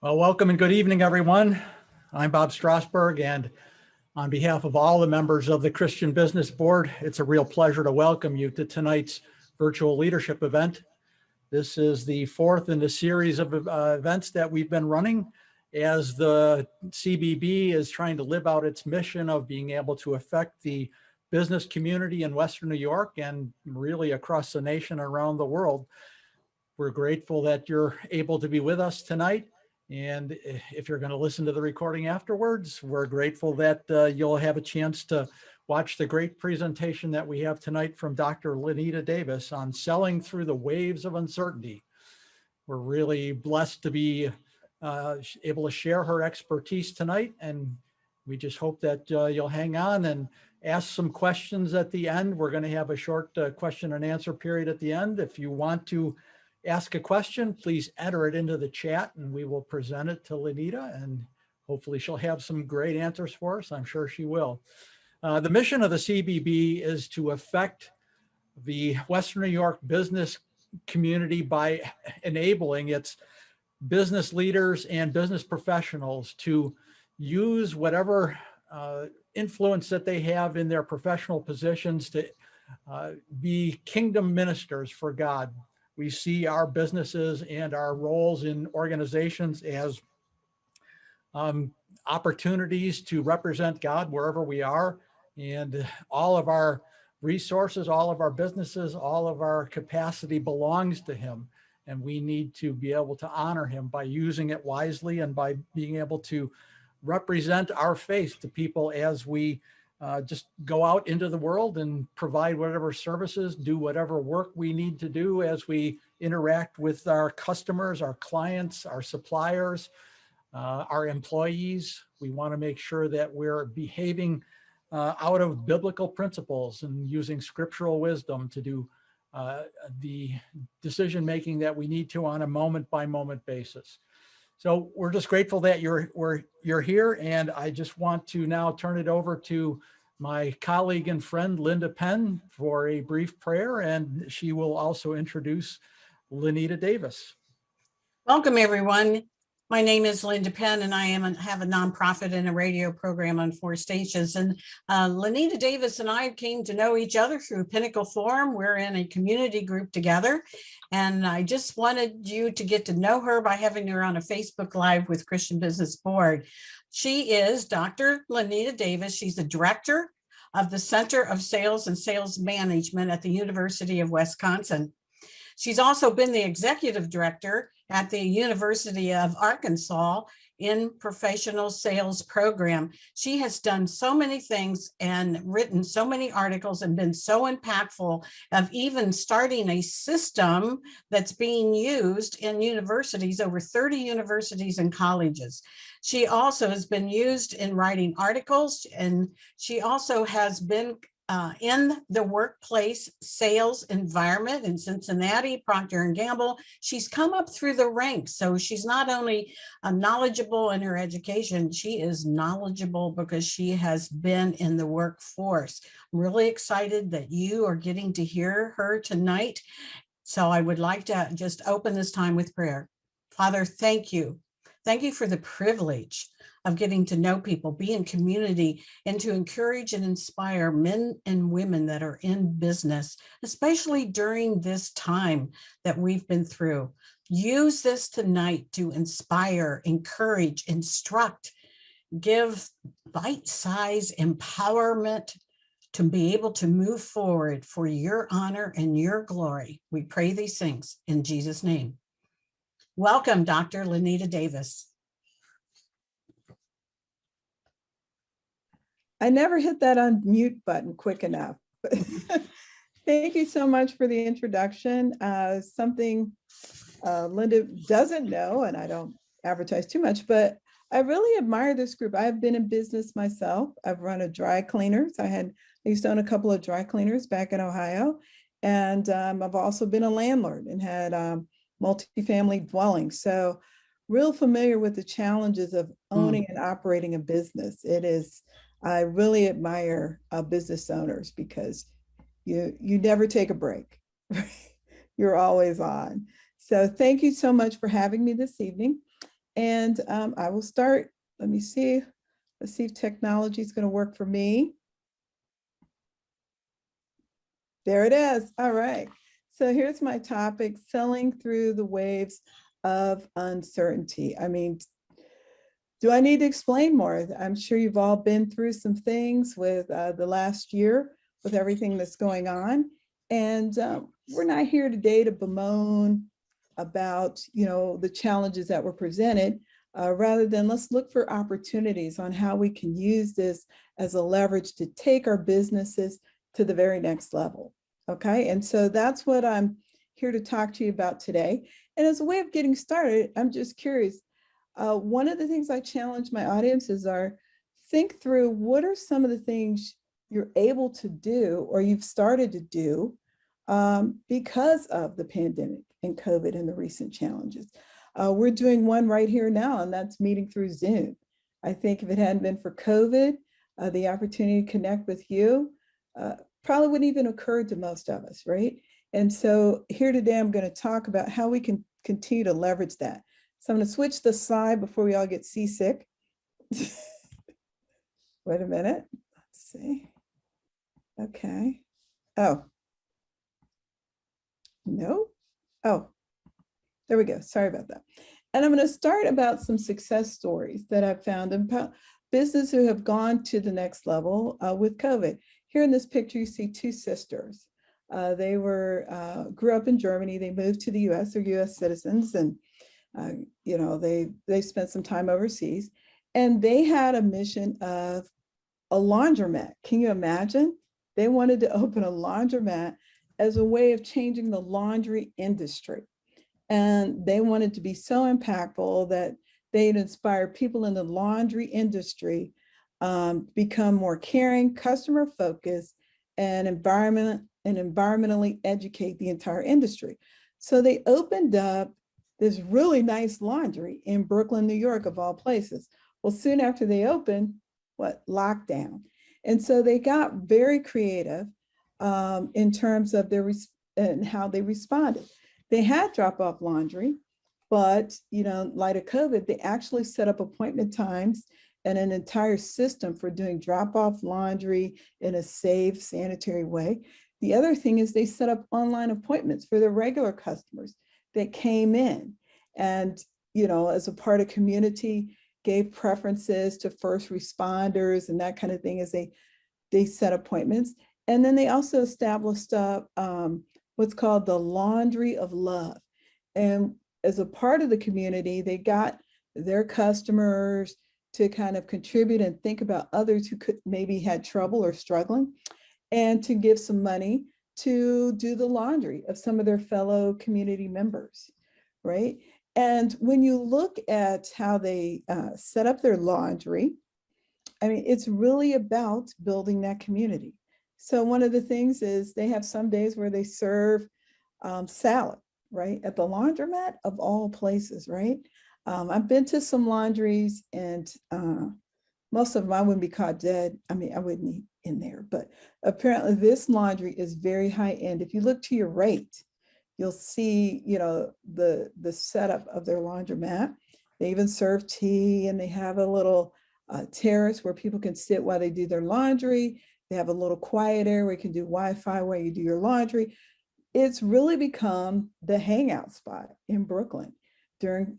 Well, welcome and good evening, everyone. I'm Bob Strasberg, and on behalf of all the members of the Christian Business Board, it's a real pleasure to welcome you to tonight's virtual leadership event. This is the fourth in the series of events that we've been running as the CBB is trying to live out its mission of being able to affect the business community in Western New York and really across the nation, around the world. We're grateful that you're able to be with us tonight. And if you're going to listen to the recording afterwards, we're grateful that you'll have a chance to watch the great presentation that we have tonight from Dr. Lenita Davis on selling through the waves of uncertainty. We're really blessed to be able to share her expertise tonight. And we just hope that you'll hang on and ask some questions at the end. We're going to have a short question and answer period at the end. If you want to ask a question, please enter it into the chat and we will present it to Lenita, and hopefully she'll have some great answers for us. I'm sure she will. The mission of the CBB is to affect the Western New York business community by enabling its business leaders and business professionals to use whatever influence that they have in their professional positions to be kingdom ministers for God. We see our businesses and our roles in organizations as opportunities to represent God wherever we are. And all of our resources, all of our businesses, all of our capacity belongs to Him. And we need to be able to honor Him by using it wisely and by being able to represent our faith to people as we just go out into the world and provide whatever services, do whatever work we need to do as we interact with our customers, our clients, our suppliers, our employees. We want to make sure that we're behaving out of biblical principles and using scriptural wisdom to do the decision-making that we need to on a moment-by-moment basis. So we're just grateful that you're here, and I just want to now turn it over to my colleague and friend, Linda Penn, for a brief prayer, and she will also introduce Lenita Davis. Welcome, everyone. My name is Linda Penn, and I have a nonprofit and a radio program on 4 stations. And Lenita Davis and I came to know each other through Pinnacle Forum. We're in a community group together. And I just wanted you to get to know her by having her on a Facebook Live with Christian Business Board. She is Dr. Lenita Davis. She's the director of the Center of Sales and Sales Management at the University of Wisconsin. She's also been the executive director at the University of Arkansas in professional sales program. She has done so many things and written so many articles and been so impactful of even starting a system that's being used in universities, over 30 universities and colleges. She also has been used in writing articles, and she also has been in the workplace sales environment in Cincinnati, Procter & Gamble. She's come up through the ranks. So she's not only knowledgeable in her education, she is knowledgeable because she has been in the workforce. I'm really excited that you are getting to hear her tonight. So I would like to just open this time with prayer. Father, thank you. Thank you for the privilege of getting to know people, be in community, and to encourage and inspire men and women that are in business, especially during this time that we've been through. Use this tonight to inspire, encourage, instruct, give bite-sized empowerment to be able to move forward for your honor and your glory. We pray these things in Jesus' name. Welcome, Dr. Lenita Davis. I never hit that unmute button quick enough. Thank you so much for the introduction. Something Linda doesn't know, and I don't advertise too much, but I really admire this group. I've been in business myself. I've run a dry cleaners. I used to own a couple of dry cleaners back in Ohio. And I've also been a landlord and had multifamily dwellings. So real familiar with the challenges of owning and operating a business. I really admire business owners because you never take a break. You're always on. So thank you so much for having me this evening. And I will start. Let me see. Let's see if technology is going to work for me. There it is. All right. So here's my topic, selling through the waves of uncertainty. I mean, do I need to explain more? I'm sure you've all been through some things with the last year, with everything that's going on. And we're not here today to bemoan about, the challenges that were presented, rather than let's look for opportunities on how we can use this as a leverage to take our businesses to the very next level. Okay, and so that's what I'm here to talk to you about today. And as a way of getting started, I'm just curious. One of the things I challenge my audiences are think through what are some of the things you're able to do or you've started to do because of the pandemic and COVID and the recent challenges. We're doing one right here now, and that's meeting through Zoom. I think if it hadn't been for COVID, the opportunity to connect with you probably wouldn't even occur to most of us, right? And so here today, I'm going to talk about how we can continue to leverage that. So I'm going to switch the slide before we all get seasick. Wait a minute. Let's see. Okay. Oh. No. Oh, there we go. Sorry about that. And I'm going to start about some success stories that I've found in business who have gone to the next level with COVID. Here in this picture, you see two sisters. They grew up in Germany. They moved to the US. They're US citizens, and they spent some time overseas, and they had a mission of a laundromat. Can you imagine? They wanted to open a laundromat as a way of changing the laundry industry. And they wanted to be so impactful that they'd inspire people in the laundry industry become more caring, customer focused, and environmentally educate the entire industry. So they opened up this really nice laundry in Brooklyn, New York, of all places. Well, soon after they opened, lockdown. And so they got very creative in terms of and how they responded. They had drop-off laundry, but in light of COVID, they actually set up appointment times and an entire system for doing drop-off laundry in a safe, sanitary way. The other thing is they set up online appointments for their regular customers that came in, and as a part of community, gave preferences to first responders and that kind of thing as they set appointments. And then they also established what's called the Laundry of Love. And as a part of the community, they got their customers to kind of contribute and think about others who could maybe had trouble or struggling, and to give some money to do the laundry of some of their fellow community members, right? And when you look at how they set up their laundry, I mean, it's really about building that community. So one of the things is they have some days where they serve salad, right? At the laundromat of all places, right? I've been to some laundries, and most of them I wouldn't be caught dead. I mean, I wouldn't eat in there, but apparently this laundry is very high end. If you look to your right, you'll see, the setup of their laundromat. They even serve tea, and they have a little terrace where people can sit while they do their laundry. They have a little quiet area where you can do Wi-Fi while you do your laundry. It's really become the hangout spot in Brooklyn during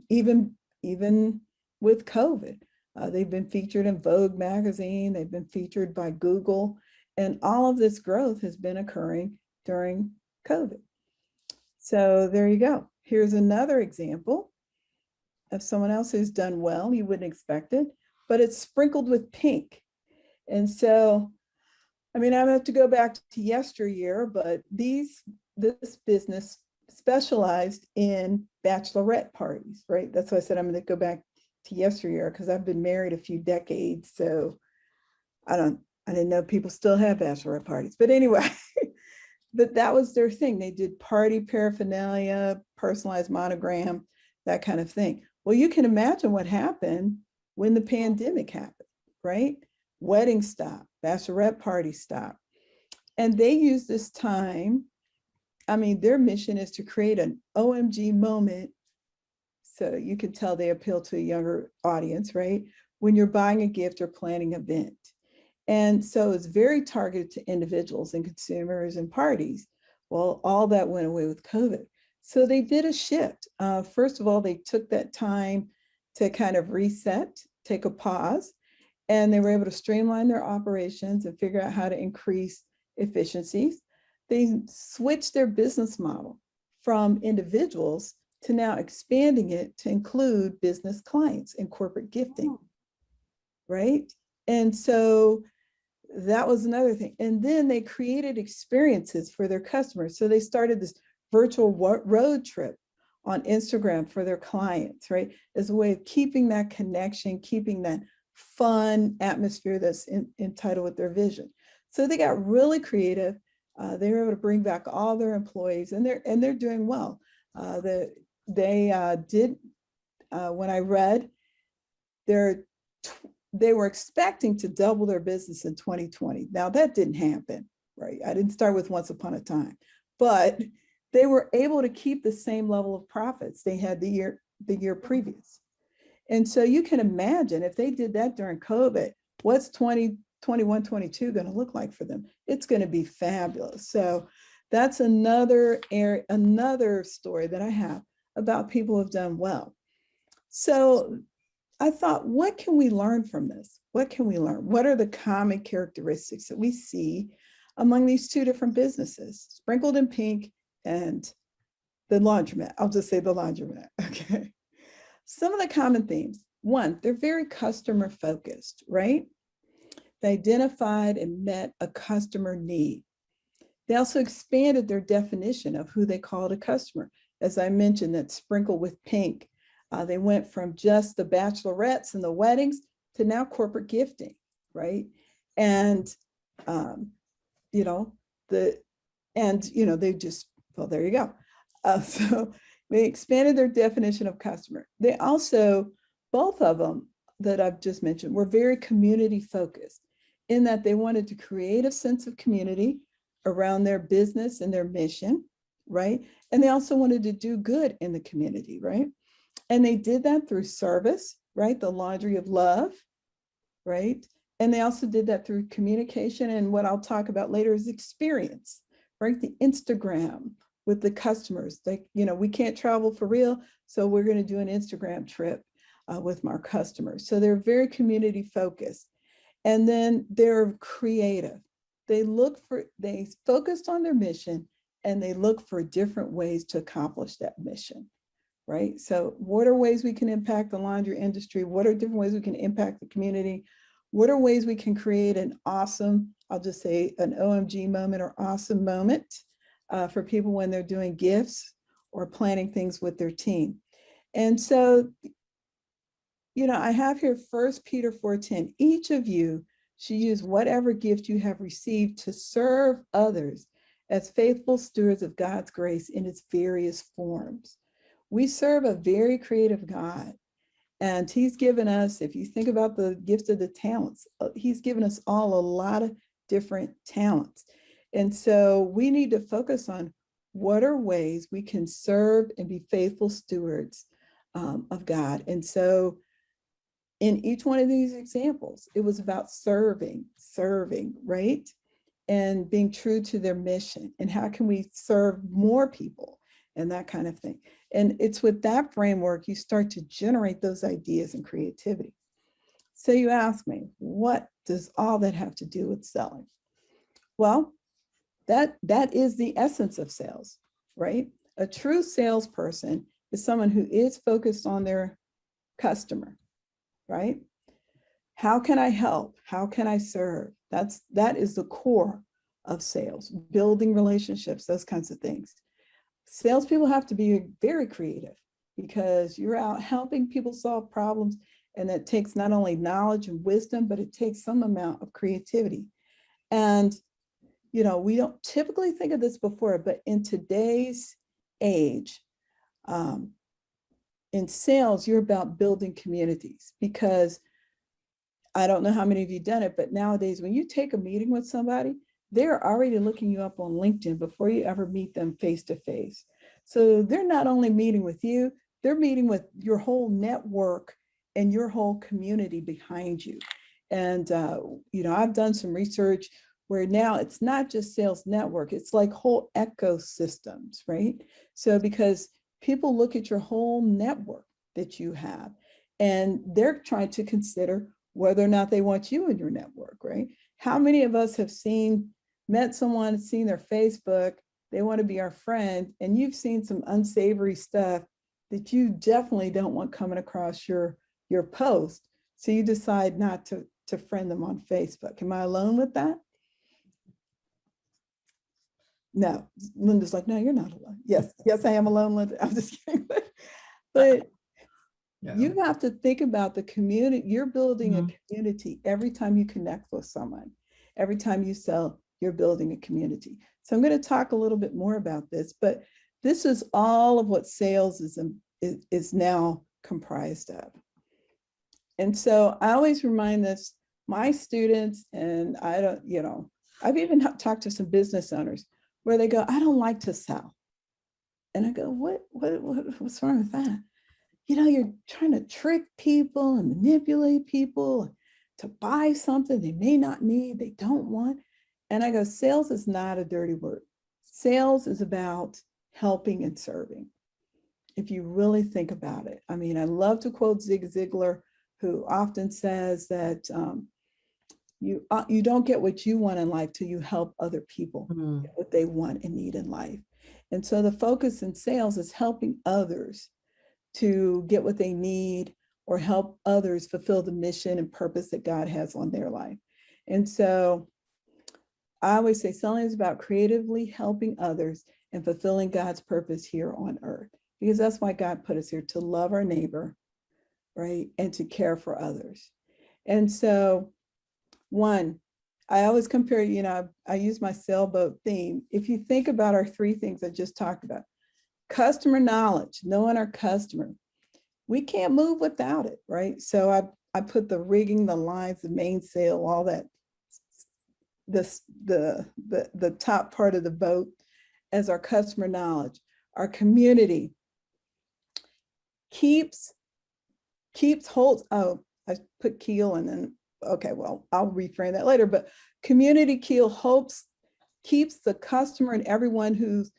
even with COVID. They've been featured in Vogue magazine. They've been featured by Google, and all of this growth has been occurring during COVID. So there you go. Here's another example of someone else who's done well. You wouldn't expect it, but it's sprinkled with pink. And so, I mean, I have to go back to yesteryear, but this business specialized in bachelorette parties, right? That's why I said I'm going to go back to yesteryear, because I've been married a few decades. So I didn't know people still have bachelorette parties, but anyway, but that was their thing. They did party paraphernalia, personalized monogram, that kind of thing. Well, you can imagine what happened when the pandemic happened, right? Weddings stopped, bachelorette parties stopped. And they use this time, I mean, their mission is to create an OMG moment So you can tell they appeal to a younger audience, right? When you're buying a gift or planning an event. And so it's very targeted to individuals and consumers and parties. Well, all that went away with COVID. So they did a shift. First of all, they took that time to kind of reset, take a pause, and they were able to streamline their operations and figure out how to increase efficiencies. They switched their business model from individuals to now expanding it to include business clients and corporate gifting, right? And so that was another thing. And then they created experiences for their customers. So they started this virtual road trip on Instagram for their clients, right? As a way of keeping that connection, keeping that fun atmosphere that's entitled with their vision. So they got really creative. They were able to bring back all their employees, and they're doing well. They did, when I read, they were expecting to double their business in 2020. Now that didn't happen, right? I didn't start with once upon a time, but they were able to keep the same level of profits they had the year previous. And so you can imagine if they did that during COVID, what's 2021, 22 going to look like for them? It's going to be fabulous. So that's another area, another story that I have about people who have done well. So I thought, what can we learn from this? What can we learn? What are the common characteristics that we see among these two different businesses, Sprinkled in Pink and the laundromat? I'll just say the laundromat, okay? Some of the common themes. One, they're very customer focused, right? They identified and met a customer need. They also expanded their definition of who they called a customer. As I mentioned, that Sprinkled with Pink. They went from just the bachelorettes and the weddings to now corporate gifting, right? And, they just, well, there you go. So they expanded their definition of customer. They also, both of them that I've just mentioned, were very community focused in that they wanted to create a sense of community around their business and their mission, right? And they also wanted to do good in the community, right? And they did that through service, right? The laundry of love, right? And they also did that through communication. And what I'll talk about later is experience, right? The Instagram with the customers. Like, we can't travel for real, so we're going to do an Instagram trip with our customers. So they're very community focused. And then they're creative. They focused on their mission, and they look for different ways to accomplish that mission. Right? So what are ways we can impact the laundry industry? What are different ways we can impact the community? What are ways we can create an awesome, I'll just say an OMG moment or awesome moment for people when they're doing gifts or planning things with their team? And so, I have here 1 Peter 4:10. Each of you should use whatever gift you have received to serve others as faithful stewards of God's grace in its various forms. We serve a very creative God, and he's given us, if you think about the gifts of the talents, he's given us all a lot of different talents. And so we need to focus on what are ways we can serve and be faithful stewards of God. And so in each one of these examples, it was about serving, right? And being true to their mission. And how can we serve more people and that kind of thing. And it's with that framework, you start to generate those ideas and creativity. So you ask me, what does all that have to do with selling? Well, that is the essence of sales, right? A true salesperson is someone who is focused on their customer, right? How can I help? How can I serve? That is the core of sales, building relationships, those kinds of things. Salespeople have to be very creative because you're out helping people solve problems, and that takes not only knowledge and wisdom, but it takes some amount of creativity. And, we don't typically think of this before, but in today's age, in sales, you're about building communities, because I don't know how many of you done it, but nowadays when you take a meeting with somebody, they're already looking you up on LinkedIn before you ever meet them face to face. So they're not only meeting with you, they're meeting with your whole network and your whole community behind you. And, I've done some research where now it's not just sales network, it's like whole ecosystems, right? So because people look at your whole network that you have, and they're trying to consider whether or not they want you in your network, right? How many of us have met someone, seen their Facebook, they want to be our friend, and you've seen some unsavory stuff that you definitely don't want coming across your post. So you decide not to friend them on Facebook. Am I alone with that? No, Linda's like, no, you're not alone. Yes, I am alone, Linda. I'm just kidding. But Yeah. you have to think about the community. You're building a community every time you connect with someone. Every time you sell, you're building a community. So I'm going to talk a little bit more about this, but this is all of what sales is now comprised of. And so I always remind my students, and I've even talked to some business owners where they go, I don't like to sell. And I go, what's wrong with that? You're trying to trick people and manipulate people to buy something they may not need, they don't want. And I go, sales is not a dirty word. Sales is about helping and serving. If you really think about it. I mean, I love to quote Zig Ziglar, who often says that you don't get what you want in life till you help other people get what they want and need in life. And so the focus in sales is helping others to get what they need or help others fulfill the mission and purpose that God has on their life. And so I always say selling is about creatively helping others and fulfilling God's purpose here on earth, because that's why God put us here, to love our neighbor, right? And to care for others. And so I always compare, I use my sailboat theme. If you think about our three things I just talked about, customer knowledge, knowing our customer, we can't move without it, right? So I put the rigging, the lines, the mainsail, all that, the top part of the boat as our customer knowledge. Our community holds, I put keel and then, okay, well, I'll reframe that later, but community keel keeps the customer and everyone who's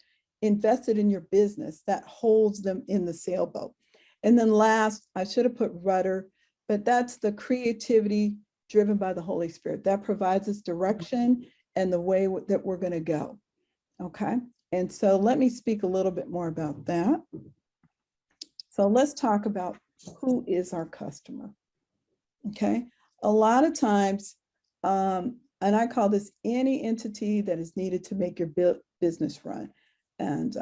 invested in your business, that holds them in the sailboat. And then last, I should have put rudder, but that's the creativity driven by the Holy Spirit that provides us direction and the way that we're going to go. Okay. And so let me speak a little bit more about that. So let's talk about who is our customer. Okay. A lot of times, and I call this any entity that is needed to make your business run. And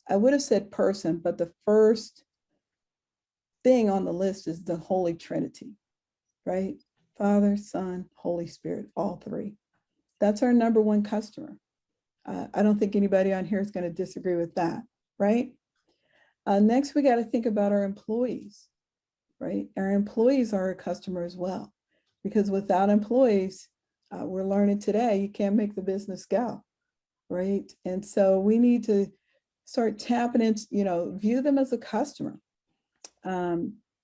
I would have said person, but the first thing on the list is the Holy Trinity, right? Father, Son, Holy Spirit, all three. That's our number one customer. I don't think anybody on here is going to disagree with that, right? Next, we got to think about our employees, right? Our employees are a customer as well, because without employees, we're learning today, you can't make the business go, right? And so we need to start tapping into, view them as a customer.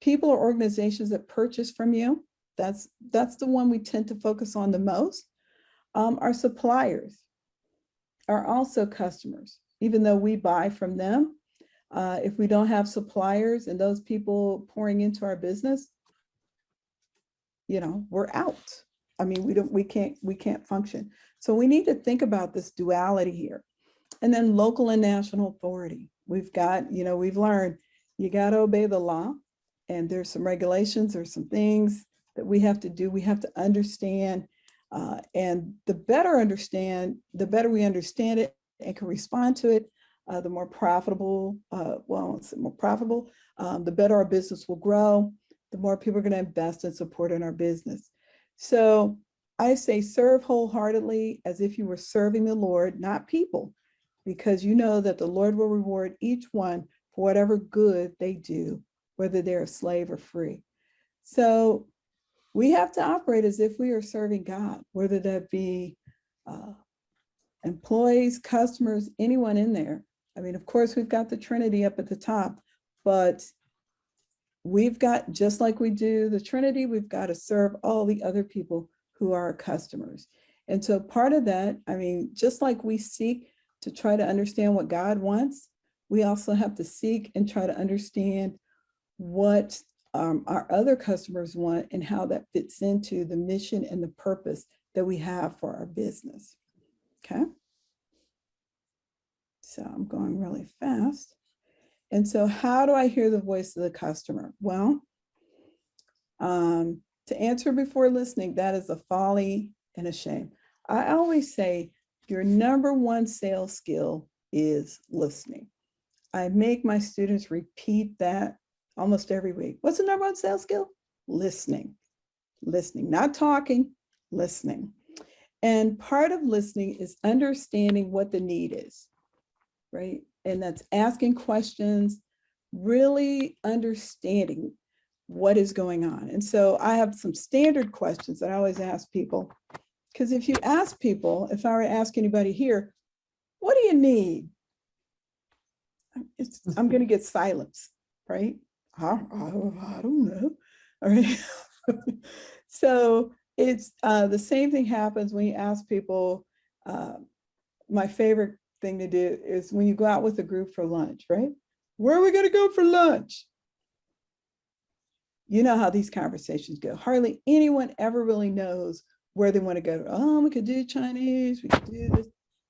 People or organizations that purchase from you, that's the one we tend to focus on the most. Our suppliers are also customers, even though we buy from them. If we don't have suppliers and those people pouring into our business, we're out. I mean, we can't function. So we need to think about this duality here. And then local and national authority. We've got, we've learned you got to obey the law, and there's some regulations, there's some things that we have to do. We have to understand, and the better we understand it and can respond to it, the more profitable, the better our business will grow, the more people are going to invest and support in our business. So I say serve wholeheartedly as if you were serving the Lord, not people, because you know that the Lord will reward each one for whatever good they do, whether they're a slave or free. So we have to operate as if we are serving God, whether that be employees, customers, anyone in there. I mean, of course, we've got the Trinity up at the top, but we've got, just like we do the Trinity, we've got to serve all the other people who are our customers. And so part of that, I mean, just like we seek to try to understand what God wants, we also have to seek and try to understand what our other customers want and how that fits into the mission and the purpose that we have for our business. Okay. So I'm going really fast. And so how do I hear the voice of the customer? Well, to answer before listening, that is a folly and a shame. I always say your number one sales skill is listening. I make my students repeat that almost every week. What's the number one sales skill? Listening. Listening, not talking, listening. And part of listening is understanding what the need is, right? And that's asking questions, really understanding what is going on. And so I have some standard questions that I always ask people, because if you ask people, if I were to ask anybody here, what do you need? I'm going to get silence, right? I don't know. All right. So it's the same thing happens when you ask people. My favorite thing to do is when you go out with a group for lunch, right? Where are we going to go for lunch? You know how these conversations go. Hardly anyone ever really knows where they want to go. Oh, we could do Chinese, we could do this,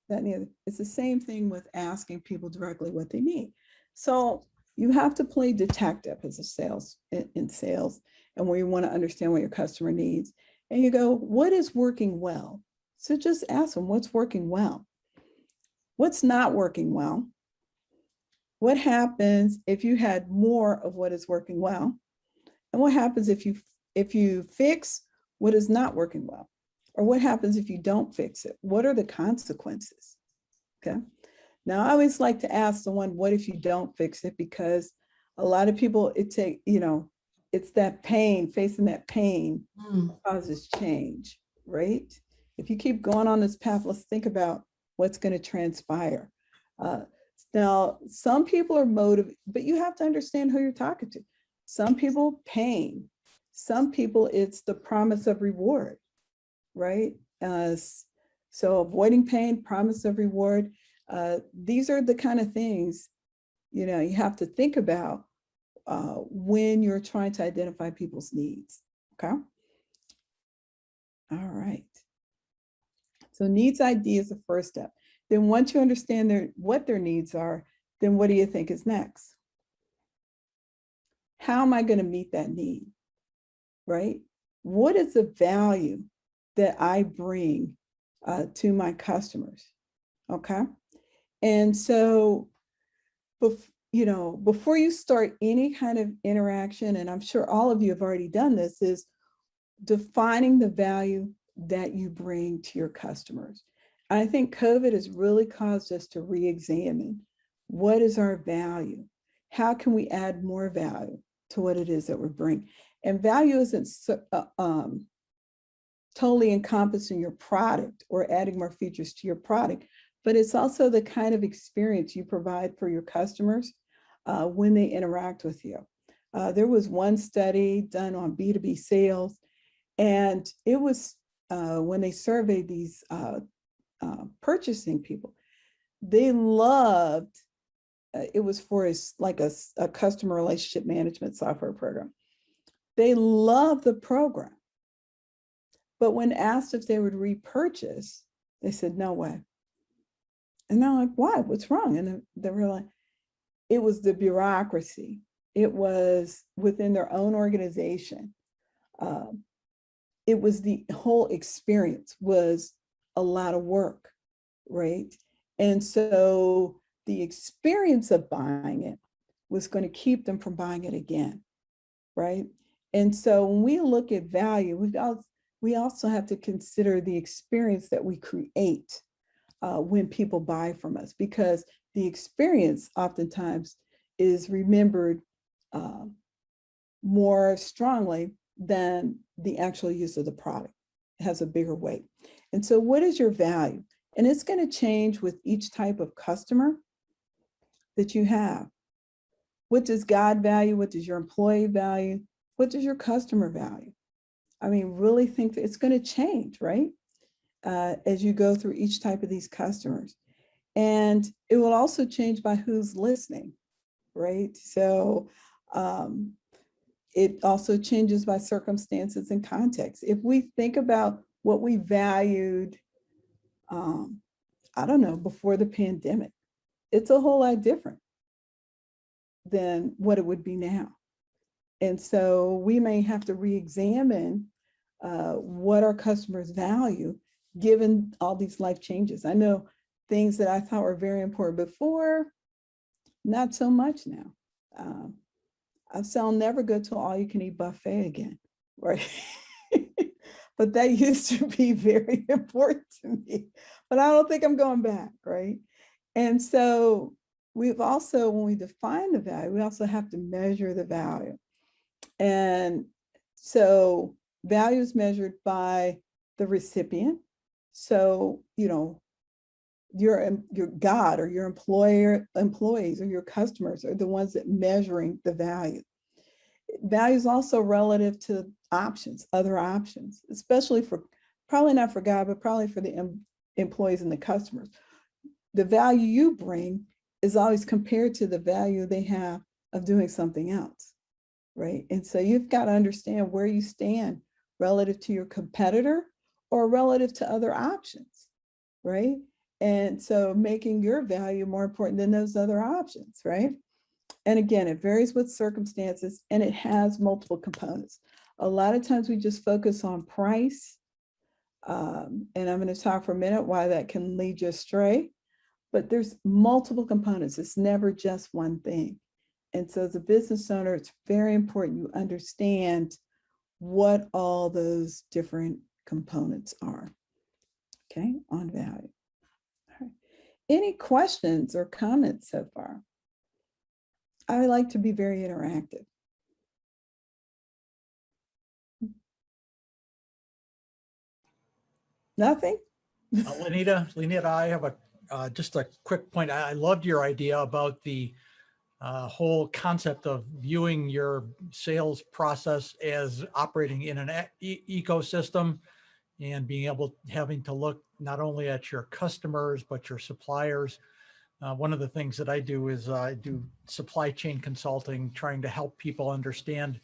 that, and the other. It's the same thing with asking people directly what they need. So you have to play detective as a sales in sales, and where you want to understand what your customer needs. And you go, what is working well? So just ask them, what's working well? What's not working well? What happens if you had more of what is working well? And what happens if you fix what is not working well? Or what happens if you don't fix it? What are the consequences? Okay. Now, I always like to ask someone, what if you don't fix it? Because a lot of people, it's that pain, facing that pain causes change, right? If you keep going on this path, let's think about what's going to transpire. Now, some people are motivated, but you have to understand who you're talking to. Some people, pain. Some people, it's the promise of reward, right? So avoiding pain, promise of reward. These are the kind of things, you have to think about when you're trying to identify people's needs, okay? All right. So needs ID is the first step. Then once you understand what their needs are, then what do you think is next? How am I going to meet that need, right? What is the value that I bring to my customers, okay? And so, before you start any kind of interaction, and I'm sure all of you have already done this, is defining the value that you bring to your customers. I think COVID has really caused us to re-examine what is our value? How can we add more value to what it is that we're bringing? And value isn't totally encompassing your product or adding more features to your product, but it's also the kind of experience you provide for your customers when they interact with you. There was one study done on B2B sales, and it was when they surveyed these purchasing people, they loved, it was for a customer relationship management software program. They loved the program. But when asked if they would repurchase, they said, no way. And they're like, why? What's wrong? And they were like, it was the bureaucracy. It was within their own organization. It was the whole experience was a lot of work, right? And so the experience of buying it was going to keep them from buying it again, right? And so when we look at value, we also have to consider the experience that we create when people buy from us, because the experience oftentimes is remembered more strongly than the actual use of the product. It has a bigger weight. And so what is your value? And it's going to change with each type of customer that you have. what does God value? What does your employee value? What does your customer value? I mean, really think that it's going to change, right? As you go through each type of these customers. And it will also change by who's listening, right? So it also changes by circumstances and context. If we think about what we valued, I don't know, before the pandemic, it's a whole lot different than what it would be now. And so we may have to re-examine what our customers value given all these life changes. I know things that I thought were very important before, not so much now. I'll say I'll never go to all you can eat buffet again, right? But that used to be very important to me, but I don't think I'm going back, right? And so we've also, when we define the value, we also have to measure the value. And so value is measured by the recipient. So, you know, your God or your employees or your customers are the ones that measuring the value. Value is also relative to options, other options, especially for, probably not for God, but probably for the employees and the customers. The value you bring is always compared to the value they have of doing something else, right? And so you've got to understand where you stand relative to your competitor or relative to other options, right? And so making your value more important than those other options, right? And again, it varies with circumstances and it has multiple components. A lot of times we just focus on price. And I'm going to talk for a minute why that can lead you astray, but there's multiple components. It's never just one thing. And so as a business owner, it's very important you understand what all those different components are, okay, on value. All right. Any questions or comments so far? I like to be very interactive. Nothing? Lenita, I have just a quick point. I loved your idea about the whole concept of viewing your sales process as operating in an ecosystem and being able, having to look not only at your customers, but your suppliers. One of the things that I do is I do supply chain consulting, trying to help people understand,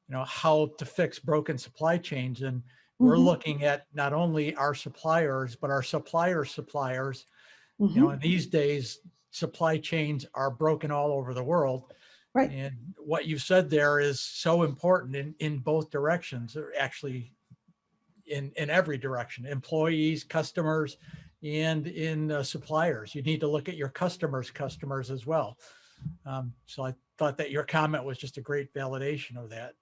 you know, how to fix broken supply chains. And we're looking at not only our suppliers, but our suppliers' suppliers. You know, and these days, supply chains are broken all over the world. Right. And what you said there is so important in both directions, or actually in every direction, employees, customers, and in suppliers. You need to look at your customers' customers as well. So I thought that your comment was just a great validation of that.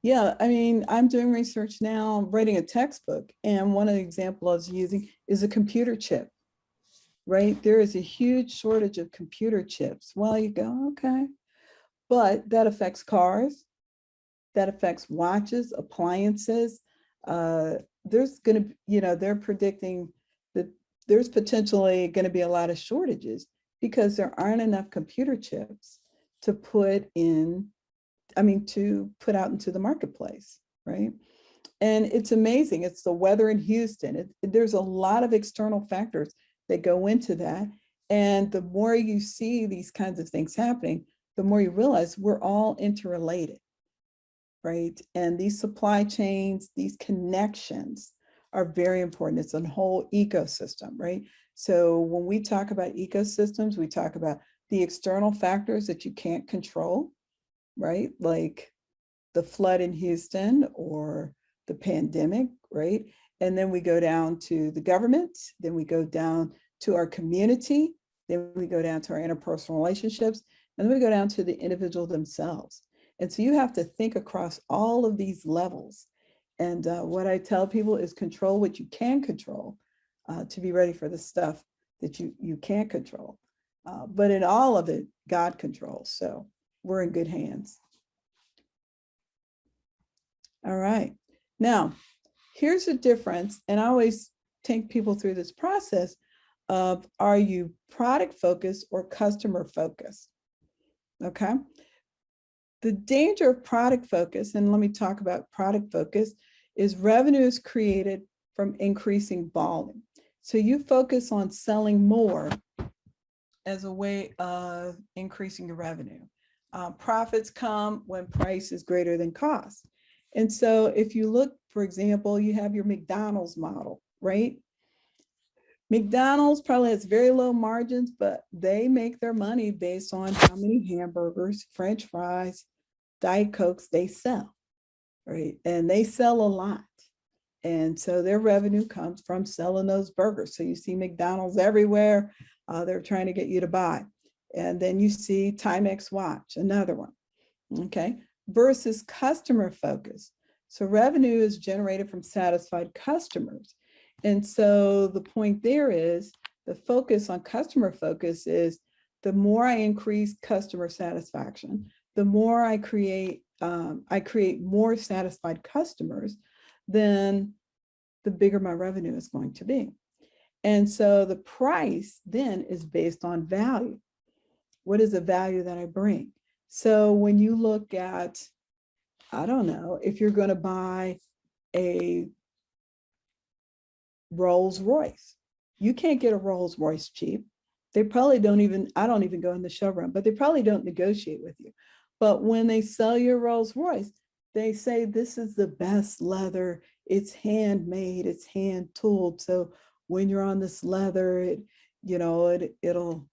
Yeah, I mean, I'm doing research now, writing a textbook, and one of the examples I was using is a computer chip, right? There is a huge shortage of computer chips. Well, you go, okay, but that affects cars, that affects watches, appliances. There's going to, you know, they're predicting that there's potentially going to be a lot of shortages because there aren't enough computer chips to put in, I mean, to put out into the marketplace, right? And it's amazing. It's the weather in Houston. There's a lot of external factors that go into that. And the more you see these kinds of things happening, the more you realize we're all interrelated, right? And these supply chains, these connections are very important. It's a whole ecosystem, right? So when we talk about ecosystems, we talk about the external factors that you can't control, right? Like the flood in Houston or the pandemic, right? And then we go down to the government, then we go down to our community, then we go down to our interpersonal relationships, and then we go down to the individual themselves. And so you have to think across all of these levels. And what I tell people is control what you can control to be ready for the stuff that you can't control. But in all of it, God controls. So we're in good hands. All right. Now, here's the difference. And I always take people through this process of, are you product focused or customer focused? Okay. The danger of product focus, and let me talk about product focus, is revenue is created from increasing volume. So you focus on selling more as a way of increasing your revenue. Profits come when price is greater than cost. And so if you look, for example, you have your McDonald's model, right? McDonald's probably has very low margins, but they make their money based on how many hamburgers, French fries, Diet Cokes they sell, right? And they sell a lot. And so their revenue comes from selling those burgers. So you see McDonald's everywhere. They're trying to get you to buy. And then you see Timex watch, another one, okay? Versus customer focus. So revenue is generated from satisfied customers. And so the point there is the focus on customer focus is the more I increase customer satisfaction, the more I create more satisfied customers, then the bigger my revenue is going to be. And so the price then is based on value. What is the value that I bring? So when you look at, I don't know, if you're going to buy a Rolls Royce, you can't get a Rolls Royce cheap. They probably don't even, I don't even go in the showroom, but they probably don't negotiate with you. But when they sell your Rolls Royce, they say this is the best leather, it's handmade, it's hand tooled. So when you're on this leather, it'll,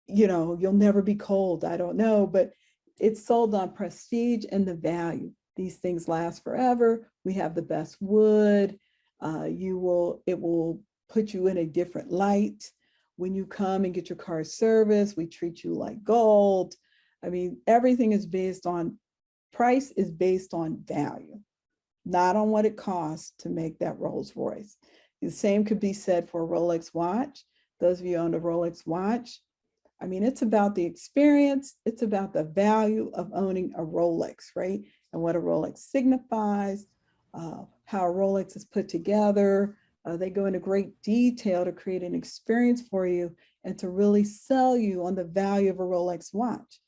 you'll never be cold. I don't know, but it's sold on prestige and the value. These things last forever. We have the best wood. It will put you in a different light. When you come and get your car serviced, we treat you like gold. I mean, everything is based on, price is based on value, not on what it costs to make that Rolls Royce. The same could be said for a Rolex watch. Those of you who own a Rolex watch, I mean, it's about the experience. It's about the value of owning a Rolex, right? And what a Rolex signifies, how a Rolex is put together. They go into great detail to create an experience for you and to really sell you on the value of a Rolex watch.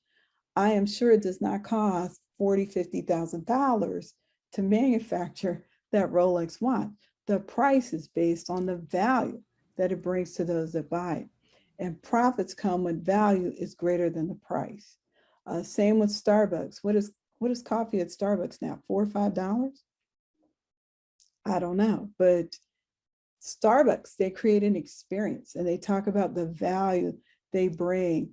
I am sure it does not cost $40,000, $50,000 to manufacture that Rolex watch. The price is based on the value that it brings to those that buy it. And profits come when value is greater than the price. Same with Starbucks. What is coffee at Starbucks now? $4 or $5? I don't know, but Starbucks, they create an experience and they talk about the value they bring.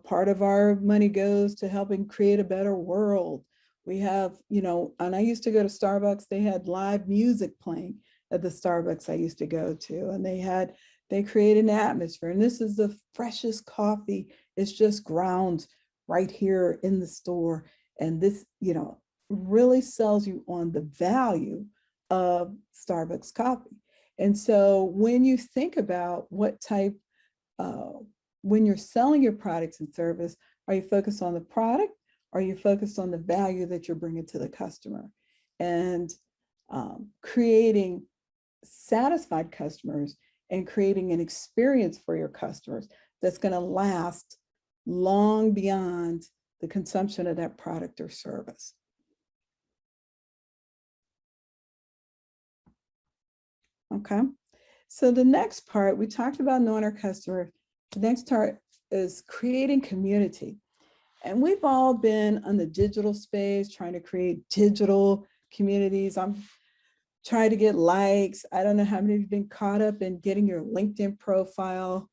Part of our money goes to helping create a better world. We have, and I used to go to Starbucks, they had live music playing at the Starbucks I used to go to, and they create an atmosphere. And this is the freshest coffee. It's just ground right here in the store. And this, really sells you on the value of Starbucks coffee. And so when you think about what type, when you're selling your products and service, are you focused on the product? Or are you focused on the value that you're bringing to the customer? And creating satisfied customers and creating an experience for your customers that's going to last long beyond the consumption of that product or service. Okay, so the next part, we talked about knowing our customer. The next part is creating community. And we've all been on the digital space, trying to create digital communities. I'm trying to get likes. I don't know how many of you have been caught up in getting your LinkedIn profile,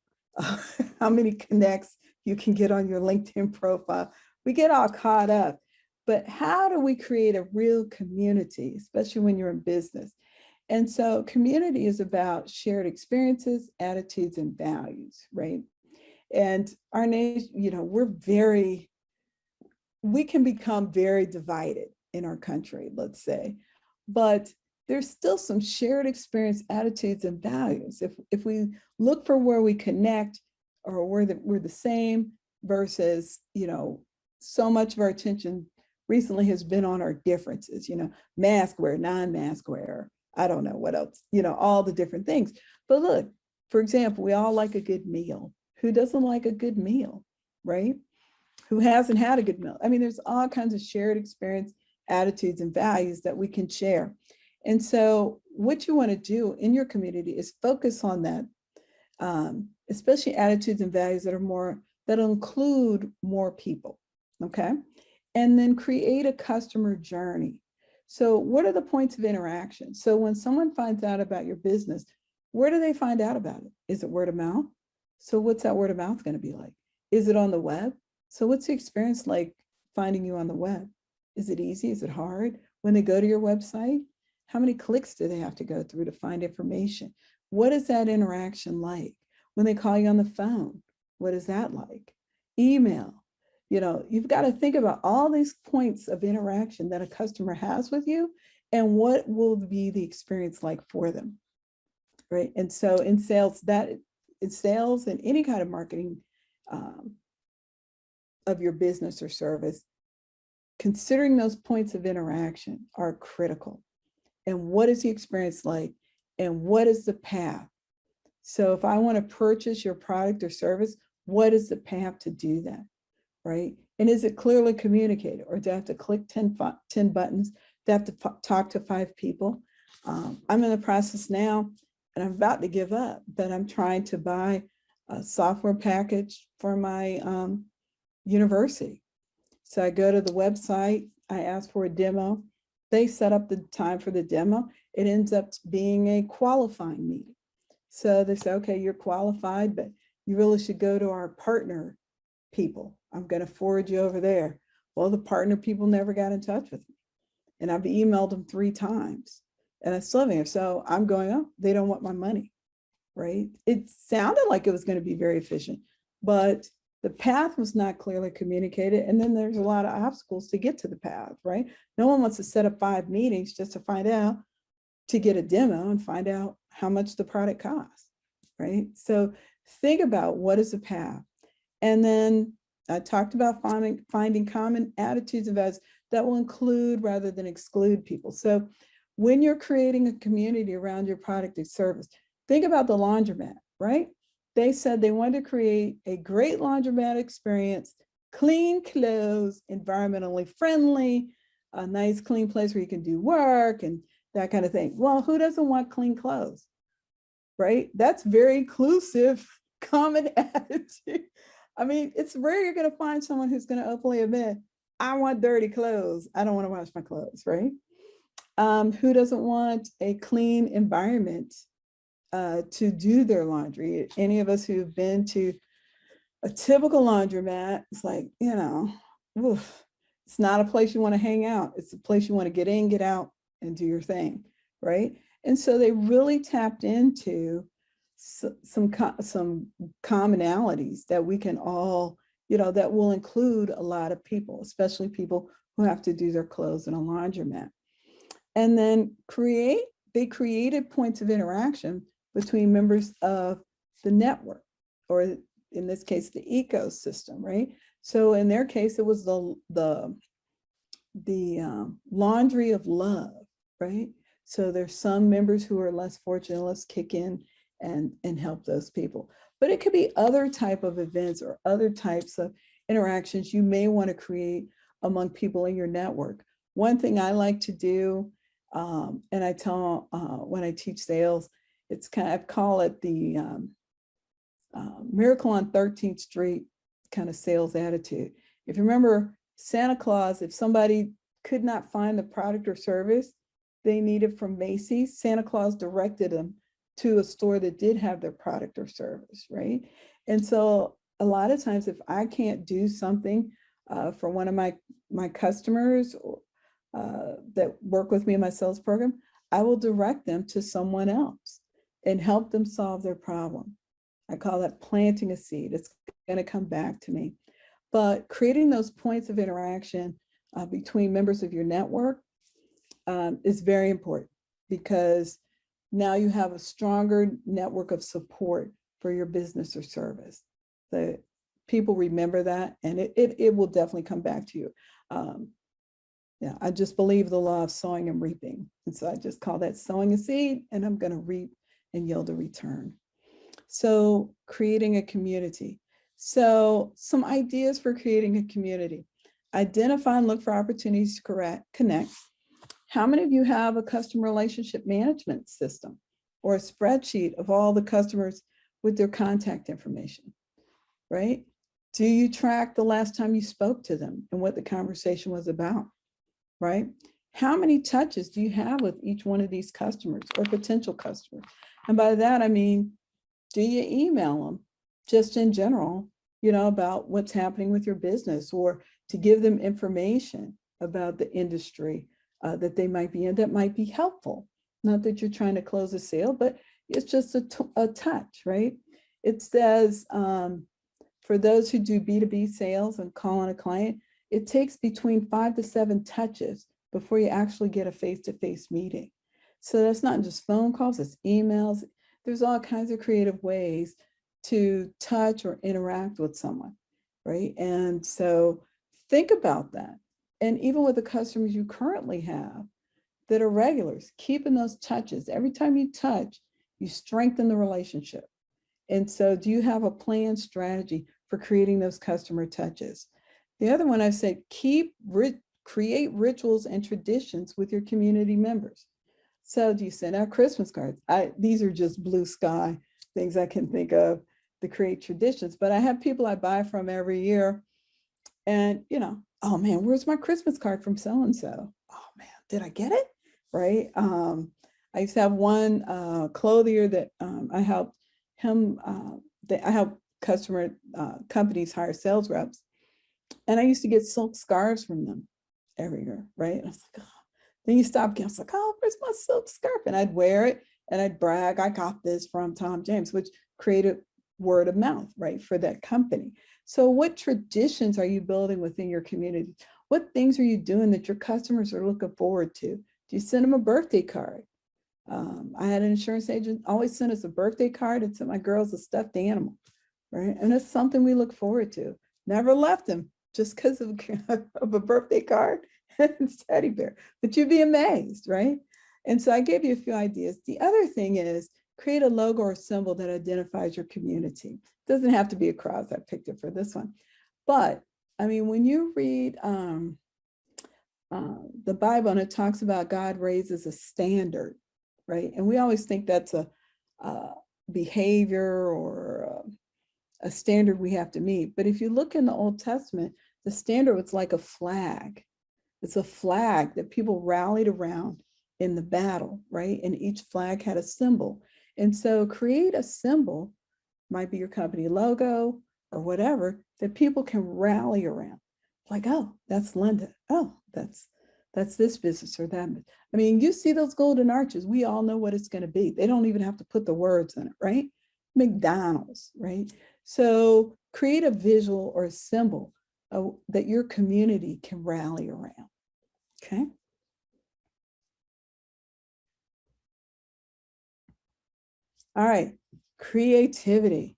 how many connects you can get on your LinkedIn profile. We get all caught up. But how do we create a real community, especially when you're in business? And so community is about shared experiences, attitudes, and values, right? And our nation, we can become very divided in our country, let's say, but there's still some shared experience, attitudes, and values. If we look for where we connect or where we're the same versus, so much of our attention recently has been on our differences, mask wear, non-mask wear, I don't know what else, all the different things. But look, for example, we all like a good meal. Who doesn't like a good meal, right? who hasn't had a good meal. I mean, there's all kinds of shared experience, attitudes, and values that we can share. And so what you want to do in your community is focus on that, especially attitudes and values that'll include more people, okay? And then create a customer journey. So what are the points of interaction? So when someone finds out about your business, where do they find out about it? Is it word of mouth? So what's that word of mouth going to be like? Is it on the web? So what's the experience like finding you on the web? Is it easy? Is it hard? When they go to your website, how many clicks do they have to go through to find information? What is that interaction like? When they call you on the phone, what is that like? Email, you've got to think about all these points of interaction that a customer has with you and what will be the experience like for them, right? And so in sales and any kind of marketing of your business or service, considering those points of interaction are critical. And what is the experience like? And what is the path? So if I want to purchase your product or service, what is the path to do that, right? And is it clearly communicated, or do I have to click 10 buttons? Do I have to talk to 5 people? I'm in the process now, and I'm about to give up, but I'm trying to buy a software package for my university. So I go to the website, I ask for a demo. They set up the time for the demo. It ends up being a qualifying meeting. So they say, okay, you're qualified, but you really should go to our partner people. I'm going to forward you over there. Well, the partner people never got in touch with me. And I've emailed them 3 times and I still haven't. So I'm going, oh, they don't want my money, right? It sounded like it was going to be very efficient, but the path was not clearly communicated. And then there's a lot of obstacles to get to the path, right? No one wants to set up 5 meetings just to find out, to get a demo and find out how much the product costs, right? So think about what is the path. And then I talked about finding common attitudes and values that will include rather than exclude people. So when you're creating a community around your product or service, think about the laundromat, right? They said they wanted to create a great laundromat experience, clean clothes, environmentally friendly, a nice clean place where you can do work and that kind of thing. Well, who doesn't want clean clothes, right? That's very inclusive, common attitude. I mean, it's rare you're going to find someone who's going to openly admit, I want dirty clothes. I don't want to wash my clothes, right? Who doesn't want a clean environment to do their laundry? Any of us who've been to a typical laundromat, it's like, oof, it's not a place you want to hang out. It's a place you want to get in, get out, and do your thing, right? And so they really tapped into some commonalities that we can all, that will include a lot of people, especially people who have to do their clothes in a laundromat. And then they created points of interaction between members of the network, or in this case, the ecosystem, right? So in their case, it was the laundry of love, right? So there's some members who are less fortunate, let's kick in and help those people. But it could be other type of events or other types of interactions you may want to create among people in your network. One thing I like to do, and I tell when I teach sales, I call it the Miracle on 13th Street kind of sales attitude. If you remember Santa Claus, if somebody could not find the product or service they needed from Macy's, Santa Claus directed them to a store that did have their product or service, right? And so a lot of times if I can't do something for one of my customers that work with me in my sales program, I will direct them to someone else and help them solve their problem. I call that planting a seed. It's going to come back to me. But creating those points of interaction between members of your network is very important, because now you have a stronger network of support for your business or service. The people remember that, and it will definitely come back to you. Yeah, I just believe the law of sowing and reaping. And so I just call that sowing a seed, and I'm going to reap and yield a return. So creating a community. So some ideas for creating a community. Identify and look for opportunities to connect. How many of you have a customer relationship management system or a spreadsheet of all the customers with their contact information, right? Do you track the last time you spoke to them and what the conversation was about, right? How many touches do you have with each one of these customers or potential customers? And by that, I mean, do you email them just in general, about what's happening with your business, or to give them information about the industry that they might be in that might be helpful? Not that you're trying to close a sale, but it's just a touch, right? It says, for those who do B2B sales and call on a client, it takes between 5 to 7 touches before you actually get a face-to-face meeting. So that's not just phone calls, it's emails. There's all kinds of creative ways to touch or interact with someone, right? And so think about that. And even with the customers you currently have that are regulars, keeping those touches. Every time you touch, you strengthen the relationship. And so do you have a planned strategy for creating those customer touches? The other one I said, create rituals and traditions with your community members. So do you send out Christmas cards? These are just blue sky things I can think of to create traditions, but I have people I buy from every year and, oh man, where's my Christmas card from so-and-so? Oh man, did I get it? Right? I used to have one clothier that I helped him, I help companies hire sales reps. And I used to get silk scarves from them every year, right? And I was like, oh. Then you stop again. I was like, oh, where's my silk scarf? And I'd wear it and I'd brag, I got this from Tom James, which created word of mouth, right, for that company. So what traditions are you building within your community? What things are you doing that your customers are looking forward to? Do you send them a birthday card? I had an insurance agent always send us a birthday card and sent my girls a stuffed animal, right? And it's something we look forward to. Never left them just because of a birthday card and teddy bear, but you'd be amazed, right? And so I gave you a few ideas. The other thing is create a logo or symbol that identifies your community. It doesn't have to be a cross. I picked it for this one. But I mean, when you read the Bible and it talks about God raises a standard, right? And we always think that's a behavior or a standard we have to meet. But if you look in the Old Testament, the standard was like a flag. It's a flag that people rallied around in the battle, right? And each flag had a symbol. And so create a symbol, might be your company logo or whatever, that people can rally around. Like, oh, that's Linda. Oh, that's this business or that. I mean, you see those golden arches, we all know what it's going to be. They don't even have to put the words in it, right? McDonald's, right? So create a visual or a symbol that your community can rally around, okay? All right, creativity.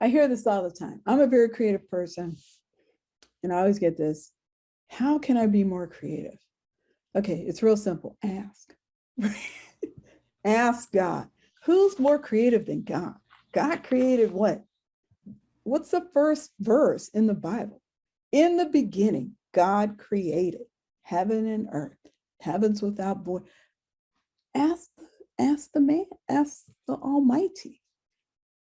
I hear this all the time. I'm a very creative person, and I always get this. How can I be more creative? Okay, it's real simple. Ask. Ask God. Who's more creative than God? God created what? What's the first verse in the Bible? In the beginning, God created heaven and earth, heavens without void. Ask the man, ask the Almighty,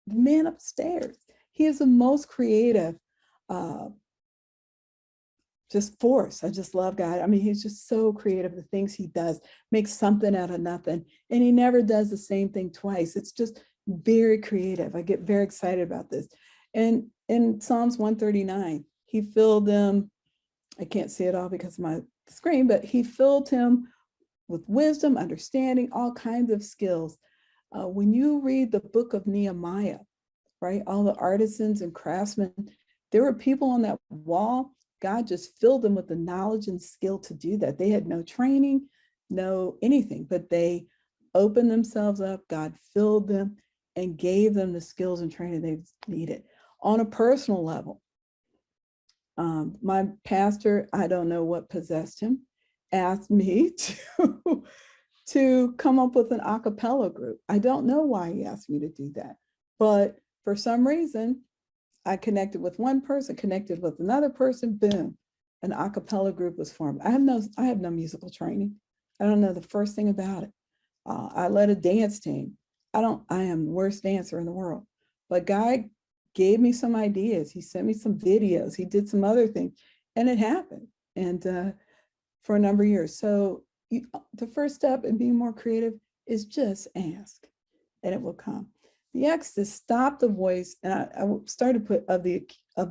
the man upstairs. He is the most creative just force. I just love God. I mean, he's just so creative. The things he does, makes something out of nothing. And he never does the same thing twice. It's just very creative. I get very excited about this. And in Psalms 139, he filled them, I can't see it all because of my screen, but he filled him with wisdom, understanding, all kinds of skills. When you read the book of Nehemiah, right, all the artisans and craftsmen, there were people on that wall. God just filled them with the knowledge and skill to do that. They had no training, no anything, but they opened themselves up. God filled them and gave them the skills and training they needed. On a personal level, my pastor, I don't know what possessed him, asked me to come up with an a cappella group. I don't know why he asked me to do that, but for some reason, I connected with one person, connected with another person, boom, an a cappella group was formed. I have no musical training. I don't know the first thing about it. I led a dance team. I am the worst dancer in the world, but God gave me some ideas. He sent me some videos. He did some other things, and it happened. And for a number of years. So the first step in being more creative is just ask, and it will come. The X is stop the voice, and I started to put of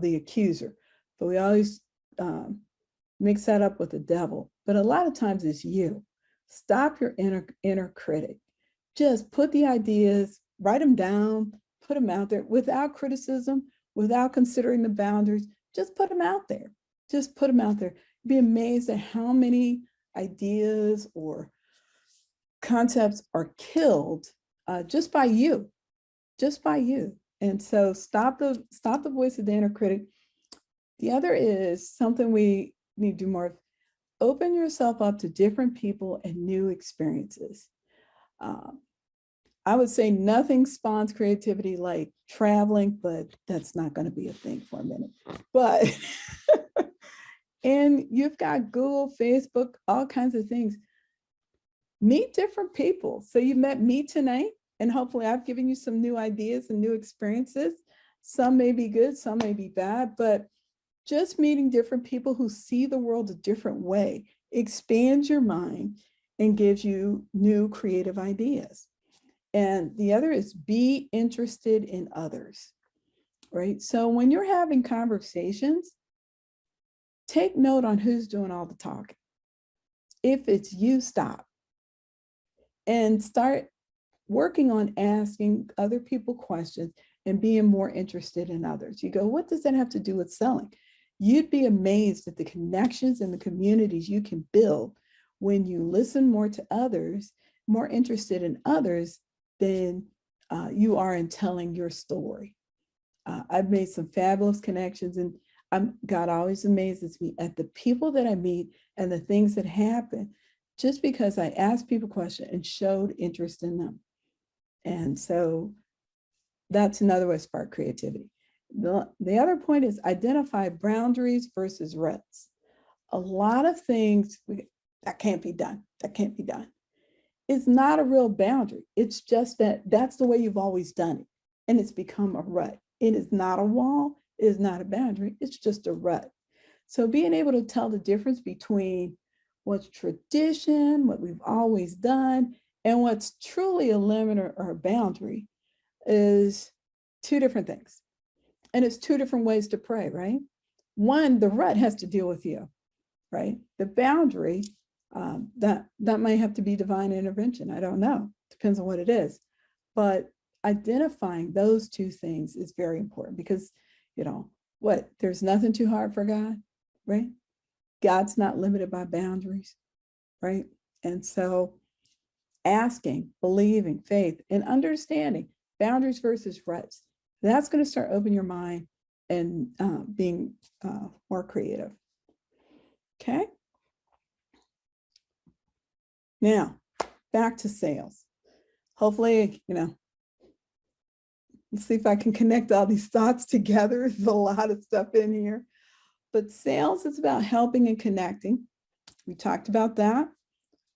the accuser, but we always mix that up with the devil. But a lot of times it's you. Stop your inner critic. Just put the ideas, write them down, put them out there without criticism, without considering the boundaries. Just put them out there. Just put them out there. Be amazed at how many ideas or concepts are killed just by you. And so stop the voice of the inner critic. The other is something we need to do more of. Open yourself up to different people and new experiences. I would say nothing spawns creativity like traveling, but that's not going to be a thing for a minute. But and you've got Google, Facebook, all kinds of things. Meet different people. So you met me tonight, and hopefully I've given you some new ideas and new experiences. Some may be good, some may be bad, but just meeting different people who see the world a different way expands your mind and gives you new creative ideas. And the other is be interested in others, right? So when you're having conversations, take note on who's doing all the talking. If it's you, stop and start working on asking other people questions and being more interested in others. You go, what does that have to do with selling? You'd be amazed at the connections and the communities you can build when you listen more to others, more interested in others than you are in telling your story. I've made some fabulous connections, and God always amazes me at the people that I meet and the things that happen just because I asked people questions and showed interest in them. And so that's another way to spark creativity. The other point is identify boundaries versus ruts. A lot of things that can't be done. It's not a real boundary. It's just that's the way you've always done it. And it's become a rut. It is not a wall. It is not a boundary. It's just a rut. So being able to tell the difference between what's tradition, what we've always done, and what's truly a limit or a boundary is two different things. And it's two different ways to pray, right? One, the rut has to deal with you, right? The boundary, that might have to be divine intervention. I don't know. Depends on what it is. But identifying those two things is very important because, there's nothing too hard for God, right? God's not limited by boundaries, right? And so asking, believing, faith, and understanding boundaries versus ruts, that's going to start opening your mind and being more creative. Okay. Now, back to sales. Hopefully, let's see if I can connect all these thoughts together. There's a lot of stuff in here. But sales is about helping and connecting. We talked about that.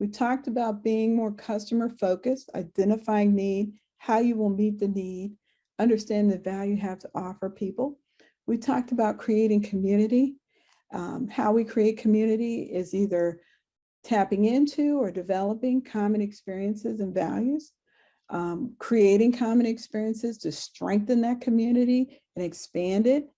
We talked about being more customer focused, identifying need, how you will meet the need, understand the value you have to offer people. We talked about creating community. How we create community is either tapping into or developing common experiences and values, creating common experiences to strengthen that community and expand it,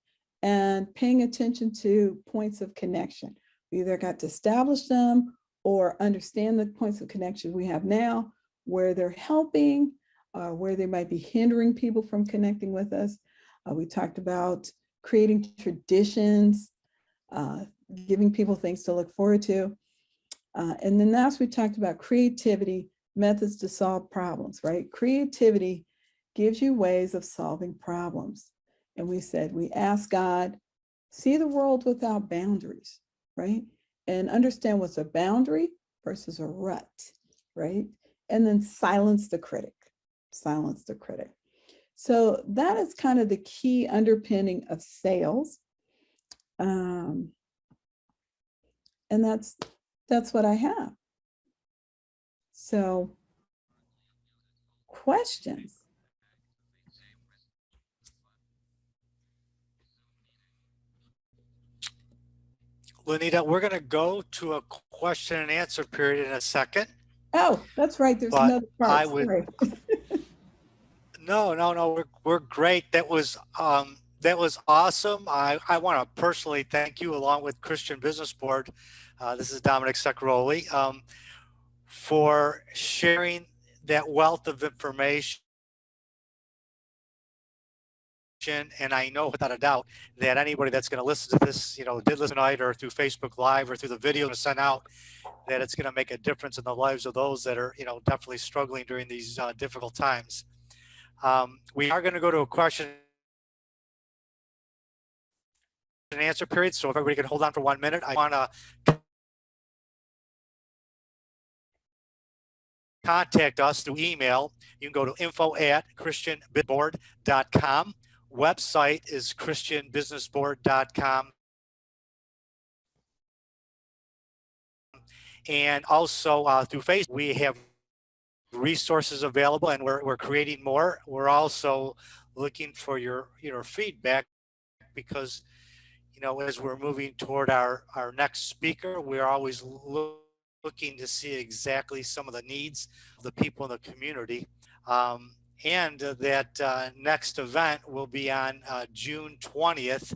and paying attention to points of connection. We either got to establish them or understand the points of connection we have now, where they're helping, where they might be hindering people from connecting with us. We talked about creating traditions, giving people things to look forward to. And then last, we talked about creativity, methods to solve problems, right? Creativity gives you ways of solving problems. And we said, we ask God, see the world without boundaries, right? And understand what's a boundary versus a rut, right? And then silence the critic. So that is kind of the key underpinning of sales. And that's what I have. So questions? Lenita, we're going to go to a question and answer period in a second. Oh, that's right. There's But another part. I would Sorry. no, we're great. That was awesome. I want to personally thank you, along with Christian Business Board. This is Dominic Secaroli, for sharing that wealth of information. And I know without a doubt that anybody that's going to listen to this, did listen tonight or through Facebook Live or through the video to send out, that it's going to make a difference in the lives of those that are, definitely struggling during these difficult times. We are going to go to a question and answer period. So if everybody can hold on for 1 minute, I want to contact us through email. You can go to info@christianboard.com. Website is christianbusinessboard.com. And also through Facebook, we have resources available, and we're creating more. We're also looking for your feedback, because as we're moving toward our next speaker, we're always looking to see exactly some of the needs of the people in the community. And that next event will be on June 20th.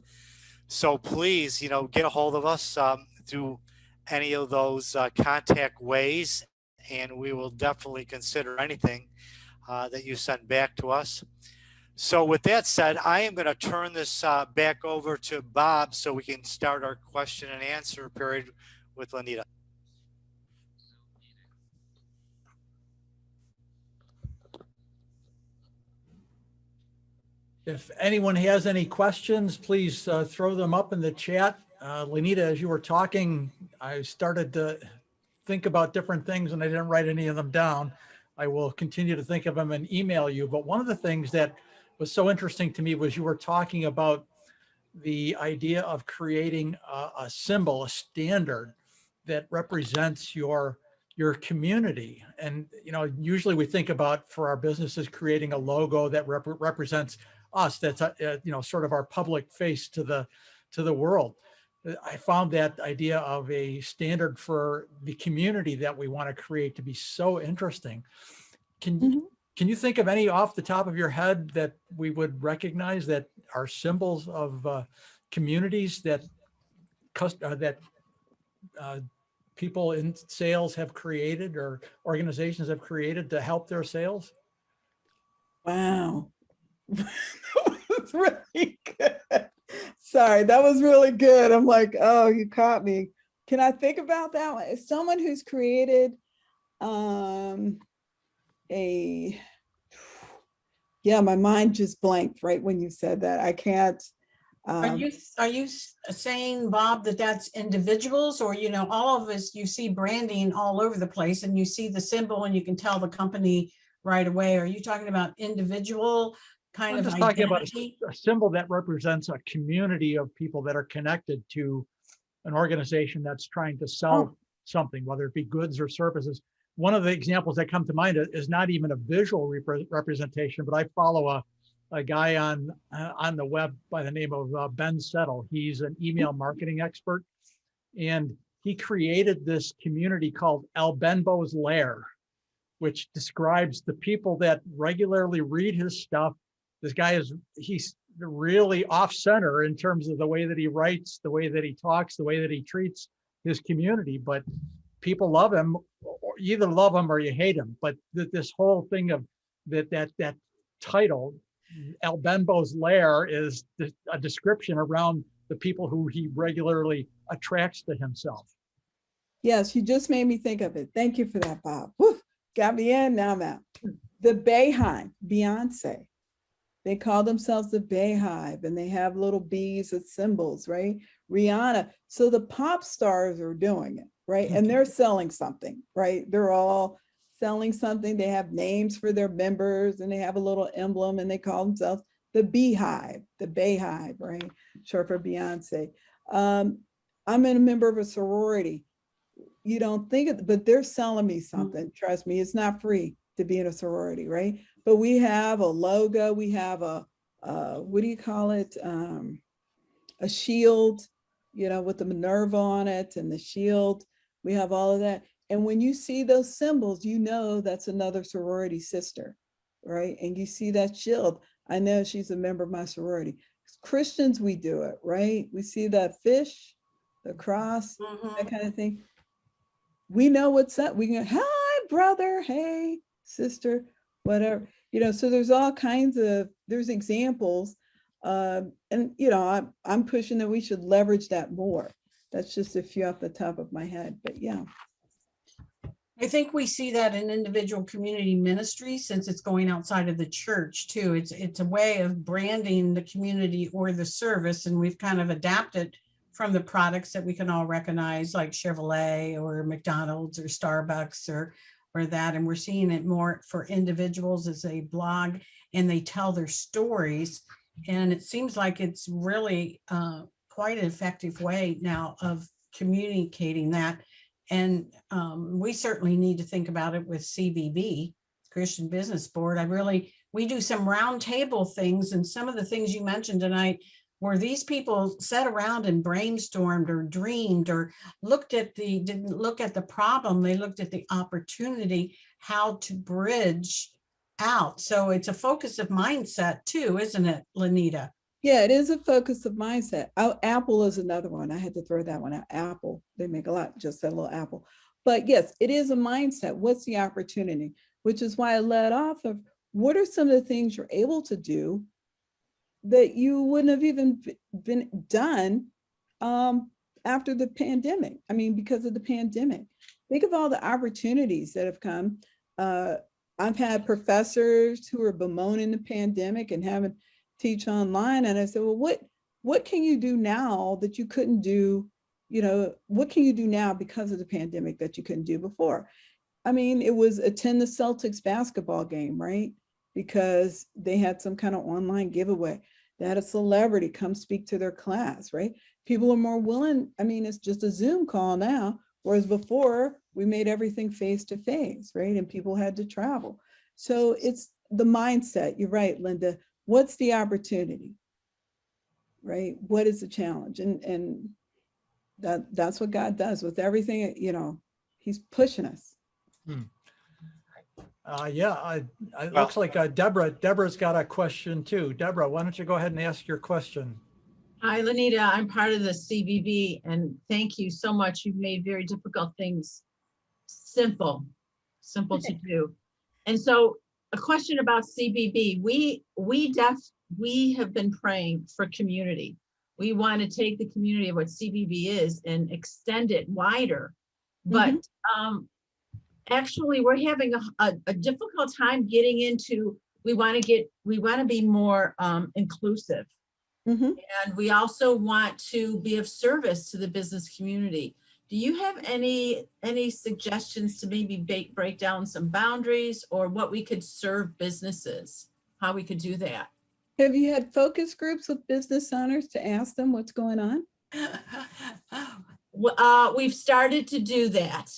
So please, get a hold of us through any of those contact ways, and we will definitely consider anything that you send back to us. So with that said, I am going to turn this back over to Bob so we can start our question and answer period with Lenita. If anyone has any questions, please throw them up in the chat. Lenita, as you were talking, I started to think about different things and I didn't write any of them down. I will continue to think of them and email you. But one of the things that was so interesting to me was you were talking about the idea of creating a symbol, a standard that represents your community. And usually we think about, for our businesses, creating a logo that represents us. That's sort of our public face to the world. I found that idea of a standard for the community that we want to create to be so interesting. Can you think of any off the top of your head that we would recognize that are symbols of communities that people in sales have created, or organizations have created to help their sales? Wow. That was really good. Sorry, that was really good. I'm like, oh, you caught me. Can I think about that one? As someone who's created yeah, my mind just blanked right when you said that. I can't. Are you saying, Bob, that that's individuals, or all of us, you see branding all over the place and you see the symbol and you can tell the company right away? Are you talking about individual kind I'm of just talking about identity? a symbol that represents a community of people that are connected to an organization that's trying to sell something, whether it be goods or services. One of the examples that come to mind is not even a visual representation, but I follow a guy on the web by the name of Ben Settle. He's an email marketing expert, and he created this community called El Benbo's Lair, which describes the people that regularly read his stuff. This guy he's really off center in terms of the way that he writes, the way that he talks, the way that he treats his community, but people love him. Or you either love him or you hate him. But this whole thing of that title, El Benbo's Lair, is a description around the people who he regularly attracts to himself. Yes, you just made me think of it. Thank you for that, Bob. Whew, got me in, now I'm out. The Bayhive, Beyonce. They call themselves the Bayhive, and they have little bees as symbols, right? Rihanna. So the pop stars are doing it, right? And they're selling something, right? They're all selling something, they have names for their members and they have a little emblem and they call themselves the Beehive, the Bayhive, right? Short for Beyonce. I'm a member of a sorority. You don't think it, but they're selling me something. Trust me, it's not free to be in a sorority, right? But we have a logo, we have a what do you call it? A shield, with the Minerva on it and the shield. We have all of that. And when you see those symbols, that's another sorority sister, right? And you see that shield. I know she's a member of my sorority. Christians, we do it, right? We see that fish, the cross, that kind of thing. We know what's up. We can, hi, brother, hey, sister, whatever. So there's all kinds of, there's examples. And, I'm pushing that we should leverage that more. That's just a few off the top of my head, but yeah. I think we see that in individual community ministries, since it's going outside of the church too. It's a way of branding the community or the service, and we've kind of adapted from the products that we can all recognize, like Chevrolet or McDonald's or Starbucks or that. And we're seeing it more for individuals as they blog and they tell their stories. And it seems like it's really quite an effective way now of communicating that. And we certainly need to think about it with CBB, Christian Business Board. We do some roundtable things, and some of the things you mentioned tonight, where these people sat around and brainstormed or dreamed or didn't look at the problem, they looked at the opportunity, how to bridge out. So it's a focus of mindset too, isn't it, Lenita? Yeah, it is a focus of mindset. Apple is another one. I had to throw that one out. Apple, they make a lot, just that little Apple. But yes, it is a mindset. What's the opportunity? Which is why I led off of what are some of the things you're able to do that you wouldn't have even been done after the pandemic. I mean, because of the pandemic. Think of all the opportunities that have come. I've had professors who are bemoaning the pandemic and having teach online. And I said, well, what can you do now that you couldn't do? What can you do now because of the pandemic that you couldn't do before? I mean, it was attend the Celtics basketball game, right? Because they had some kind of online giveaway. They had a celebrity come speak to their class, right? People are more willing. I mean, it's just a Zoom call now, whereas before we made everything face to face, right? And people had to travel. So it's the mindset. You're right, Linda. What's the opportunity, right? What is the challenge? And that's what God does with everything, he's pushing us. It looks like Deborah's got a question too. Deborah, why don't you go ahead and ask your question? Hi, Lenita. I'm part of the CBB, and thank you so much. You've made very difficult things simple to do. And so a question about CBB. We have been praying for community. We want to take the community of what CBB is and extend it wider. But actually, we're having a difficult time getting into. We want to be more inclusive, and we also want to be of service to the business community. Do you have any suggestions to maybe break down some boundaries or what we could serve businesses, how we could do that? Have you had focus groups with business owners to ask them what's going on? We've started to do that.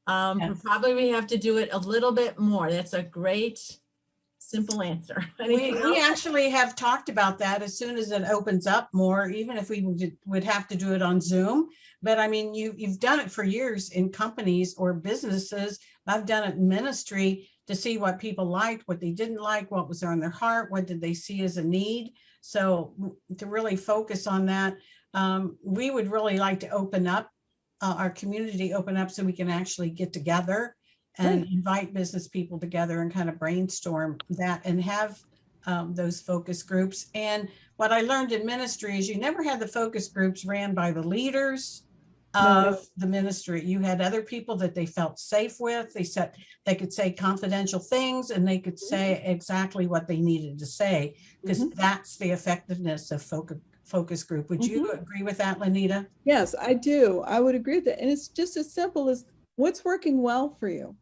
Yes. Probably we have to do it a little bit more. That's a great, simple answer. We actually have talked about that as soon as it opens up more, even if we would have to do it on Zoom. But I mean, you've done it for years in companies or businesses. I've done it in ministry to see what people liked, what they didn't like, what was on their heart, what did they see as a need. So to really focus on that, we would really like to open up our community, open up so we can actually get together and invite business people together and kind of brainstorm that and have those focus groups. And what I learned in ministry is you never had the focus groups ran by the leaders of the ministry. You had other people that they felt safe with. They said they could say confidential things and they could say exactly what they needed to say, because that's the effectiveness of focus group. Would you agree with that, Lenita? Yes, I do. I would agree with that. And it's just as simple as what's working well for you,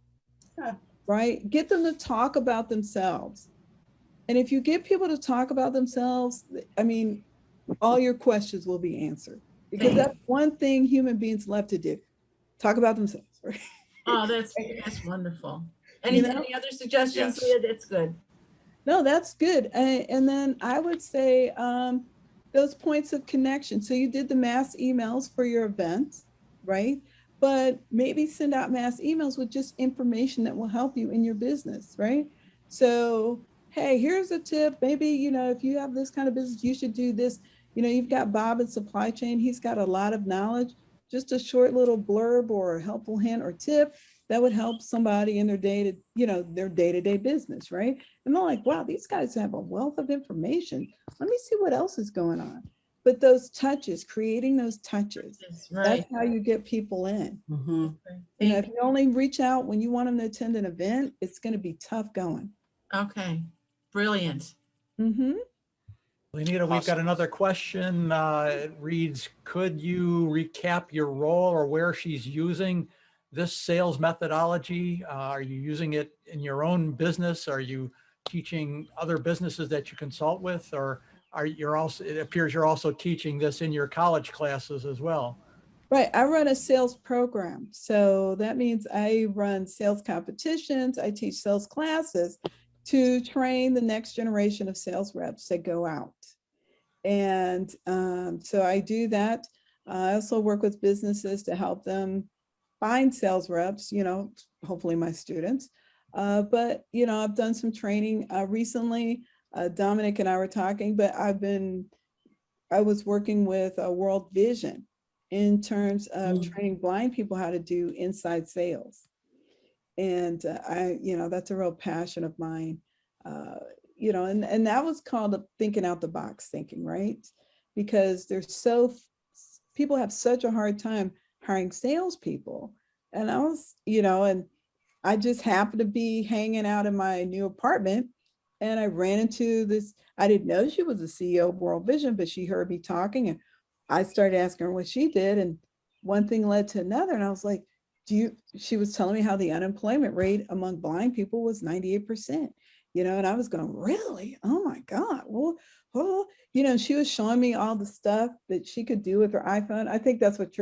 right? Get them to talk about themselves. And if you get people to talk about themselves, I mean, all your questions will be answered, because that's one thing human beings love to do, talk about themselves, right? Oh, that's wonderful. You know? Any other suggestions, Yes. Leah? That's good. No, that's good. And then I would say those points of connection. So you did the mass emails for your events, right? But maybe send out mass emails with just information that will help you in your business, right? So, hey, here's a tip. Maybe, you know, if you have this kind of business, you should do this. You know, you've got Bob in supply chain. He's got a lot of knowledge. Just a short little blurb or a helpful hint or tip that would help somebody in their their day-to-day business, right? And they're like, wow, these guys have a wealth of information. Let me see what else is going on. But those touches, creating those touches, That's right. that's how you get people in. Mhm. You know, if you only reach out when you want them to attend an event, it's going to be tough going. Okay, brilliant. Mm-hmm. Lenita, we've got Awesome. another question. It reads, could you recap your role or where she's using this sales methodology? Are you using it in your own business? Are you teaching other businesses that you consult with? Or it appears you're also teaching this in your college classes as well. Right. I run a sales program. So that means I run sales competitions. I teach sales classes to train the next generation of sales reps that go out. And so I do that. I also work with businesses to help them find sales reps, you know, hopefully my students. But, you know, I've done some training recently. Dominic and I were talking, but I was working with World Vision in terms of training blind people how to do inside sales. And that's a real passion of mine. And that was called thinking out the box thinking, right? Because people have such a hard time hiring salespeople. And I just happened to be hanging out in my new apartment, and I ran into this. I didn't know she was the CEO of World Vision, but she heard me talking, and I started asking her what she did. And one thing led to another. And I was like, she was telling me how the unemployment rate among blind people was 98%, and I was going, really? Oh my God. Well, she was showing me all the stuff that she could do with her iPhone. I think that's what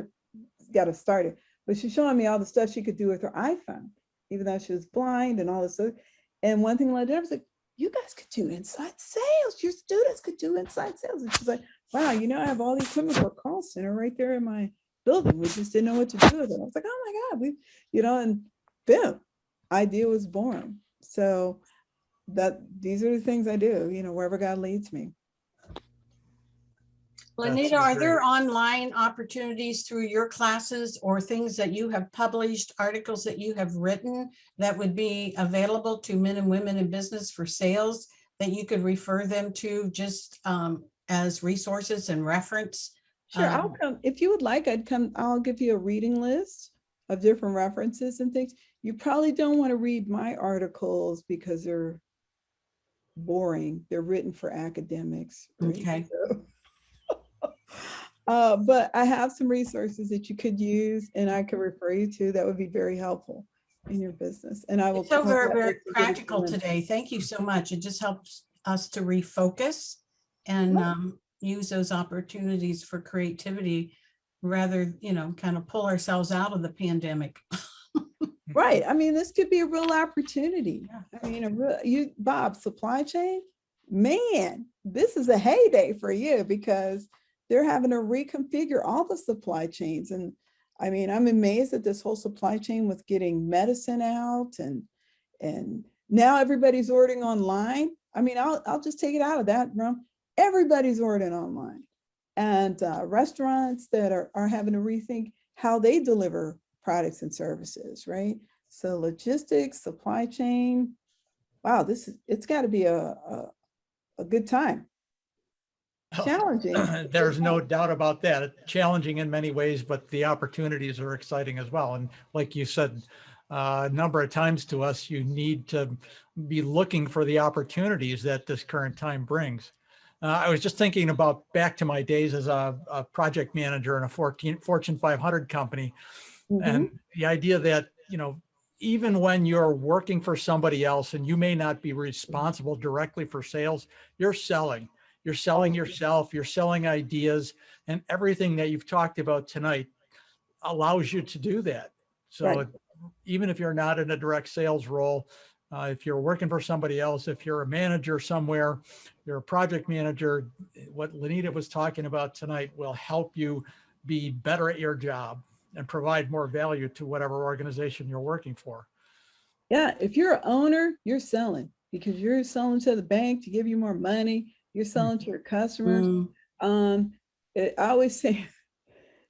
got us started. But she's showing me all the stuff she could do with her iPhone, even though she was blind and all this stuff. And one thing led to another. I was like, you guys could do inside sales. Your students could do inside sales. And she's like, wow, I have all the equipment for a call center right there in my building. We just didn't know what to do with it. I was like, oh my God, and boom, idea was born. So these are the things I do, wherever God leads me. Lenita, are there online opportunities through your classes or things that you have published, articles that you have written that would be available to men and women in business for sales that you could refer them to just as resources and reference? Sure, I'll come. If you would like, I'll give you a reading list of different references and things. You probably don't want to read my articles because they're boring. They're written for academics. Right? Okay. But I have some resources that you could use and I could refer you to that would be very helpful in your business. And I will. It's so very, very practical today. Thank you so much. It just helps us to refocus and use those opportunities for creativity rather, kind of pull ourselves out of the pandemic. Right. I mean, this could be a real opportunity. Yeah. I mean, Bob, supply chain, man, this is a heyday for you because they're having to reconfigure all the supply chains. And I mean, I'm amazed at this whole supply chain with getting medicine out and now everybody's ordering online. I mean, I'll just take it out of that realm. Everybody's ordering online. And restaurants that are having to rethink how they deliver products and services, right? So logistics, supply chain, wow, it's got to be a good time. Challenging. There's no doubt about that. It's challenging in many ways, but the opportunities are exciting as well. And like you said a number of times to us, you need to be looking for the opportunities that this current time brings. I was just thinking about back to my days as a project manager in a Fortune 500 company. Mm-hmm. And the idea that, even when you're working for somebody else and you may not be responsible directly for sales, you're selling. You're selling yourself, you're selling ideas, and everything that you've talked about tonight allows you to do that. So Right. even if you're not in a direct sales role, if you're working for somebody else, if you're a manager somewhere, you're a project manager, what Lenita was talking about tonight will help you be better at your job and provide more value to whatever organization you're working for. Yeah, if you're an owner, you're selling because you're selling to the bank to give you more money. You're selling to your customers. Mm, I always say,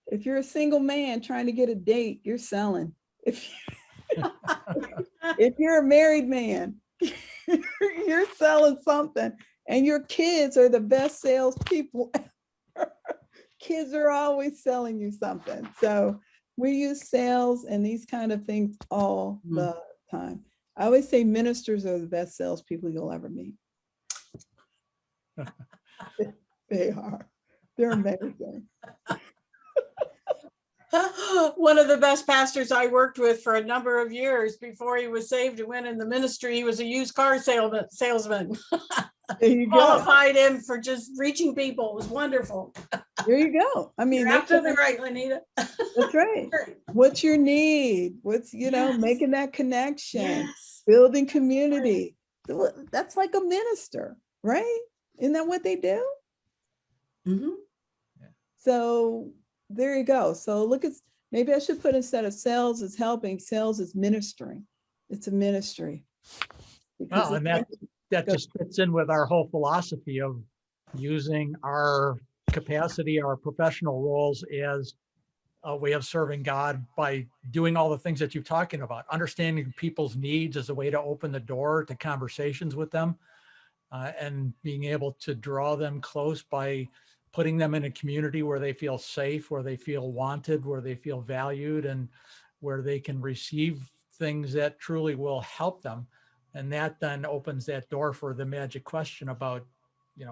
if you're a single man trying to get a date, you're selling. If you're a married man, you're selling something, and your kids are the best salespeople. Kids are always selling you something. So we use sales and these kind of things all the time. I always say ministers are the best salespeople you'll ever meet. They are. They're amazing. One of the best pastors I worked with for a number of years before he was saved and went in the ministry, he was a used car salesman. There you go. Qualified him for just reaching people. It was wonderful. There you go. I mean, You're absolutely right, Lenita. that's right. What's your need? What's, Yes. making that connection, Yes. building community. That's like a minister, right? Isn't that what they do? Mhm. So there you go. So look at, maybe I should put, instead of sales is helping, sales is ministering. It's a ministry. Well, and that Go. just fits in with our whole philosophy of using our capacity, our professional roles as a way of serving God by doing all the things that you're talking about, understanding people's needs as a way to open the door to conversations with them, and being able to draw them close by putting them in a community where they feel safe, where they feel wanted, where they feel valued, and where they can receive things that truly will help them. And that then opens that door for the magic question about, do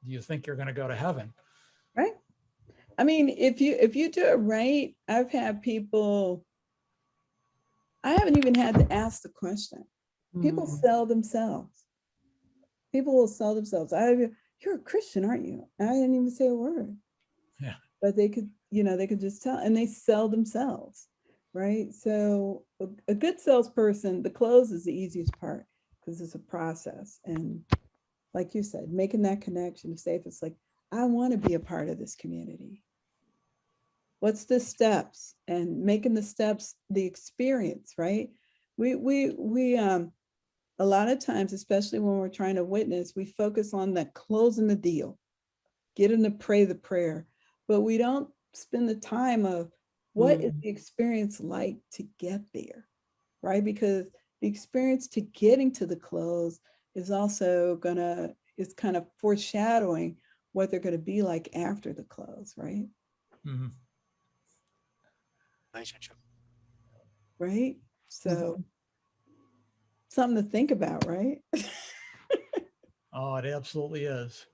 you think you're going to go to heaven? Right. I mean, if you do it right, I've had people, I haven't even had to ask the question. People sell themselves. People will sell themselves. You're a Christian, aren't you? I didn't even say a word. Yeah. But they could, they could just tell, and they sell themselves, right? So a good salesperson, the close is the easiest part because it's a process. And like you said, making that connection to say, if it's like, I want to be a part of this community. What's the steps? And making the steps the experience, right? We a lot of times, especially when we're trying to witness, we focus on the closing the deal, getting to pray the prayer, but we don't spend the time of what is the experience like to get there, right? Because the experience to getting to the close is also is kind of foreshadowing what they're going to be like after the close, right? Mm-hmm. Relationship. Right? So something to think about, right? Oh, it absolutely is.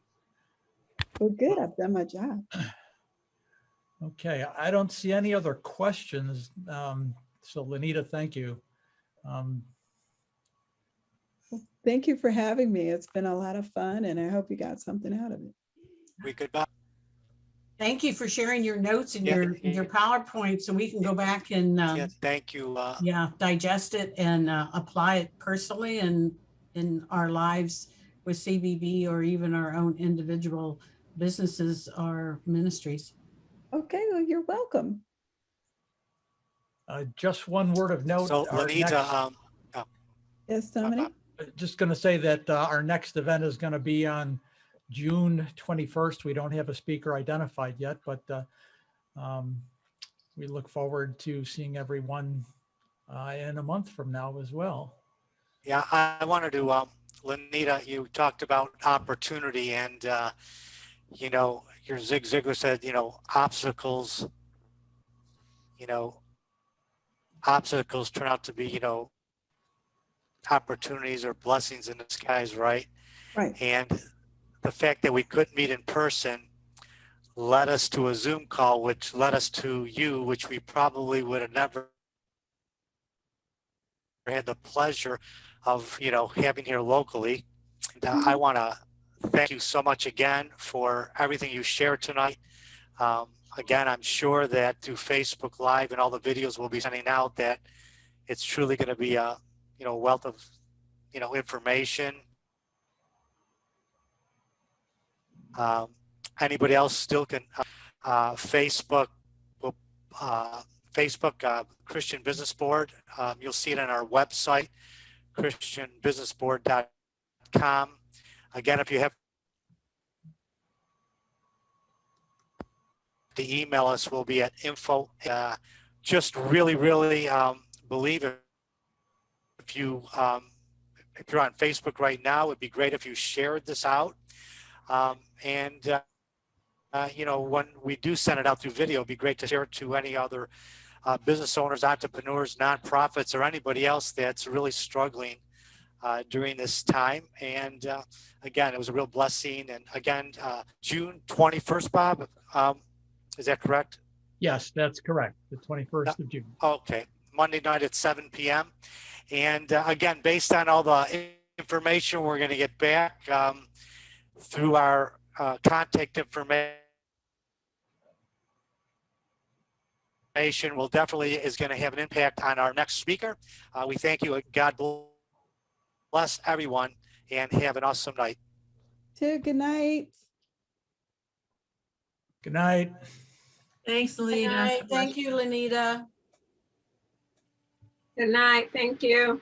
Well, good. I've done my job. Okay, I don't see any other questions. So Lenita, thank you. Thank you for having me. It's been a lot of fun, and I hope you got something out of it. We goodbye. Thank you for sharing your notes and Yeah, your PowerPoint so we can go back and Yeah, thank you. digest it and apply it personally and in our lives with CBB or even our own individual businesses or ministries. Okay, well, you're welcome. Just one word of note. So Lenita, Yes, Dominic? Just going to say that our next event is going to be on June 21st. We don't have a speaker identified yet, but we look forward to seeing everyone in a month from now as well. yeah, I wanted to, Lenita, you talked about opportunity and, your Zig Ziglar said, obstacles, obstacles turn out to be, opportunities or blessings in disguise, right? Right. And the fact that we couldn't meet in person led us to a Zoom call, which led us to you, which we probably would have never had the pleasure of, having here locally. And, I want to thank you so much again for everything you shared tonight. Again, I'm sure that through Facebook Live and all the videos we'll be sending out, that it's truly going to be a, wealth of, information. Anybody else still can, Facebook, Christian Business Board. You'll see it on our website, christianbusinessboard.com. Again, if you have to email us, we'll be at info. Just really believe if you're on Facebook right now, it'd be great if you shared this out. When we do send it out through video, it'd be great to share it to any other business owners, entrepreneurs, nonprofits, or anybody else that's really struggling during this time. And again, it was a real blessing. And again, June 21st, Bob, is that correct? Yes, that's correct. The 21st of June. Okay, Monday night at 7 p.m. And again, based on all the information we're going to get back through our contact information, will definitely is going to have an impact on our next speaker. We thank you. God bless everyone and have an awesome night. Good night. Good night. Thanks, Good Lenita. night. Thank you, Lenita. Good night. Thank you.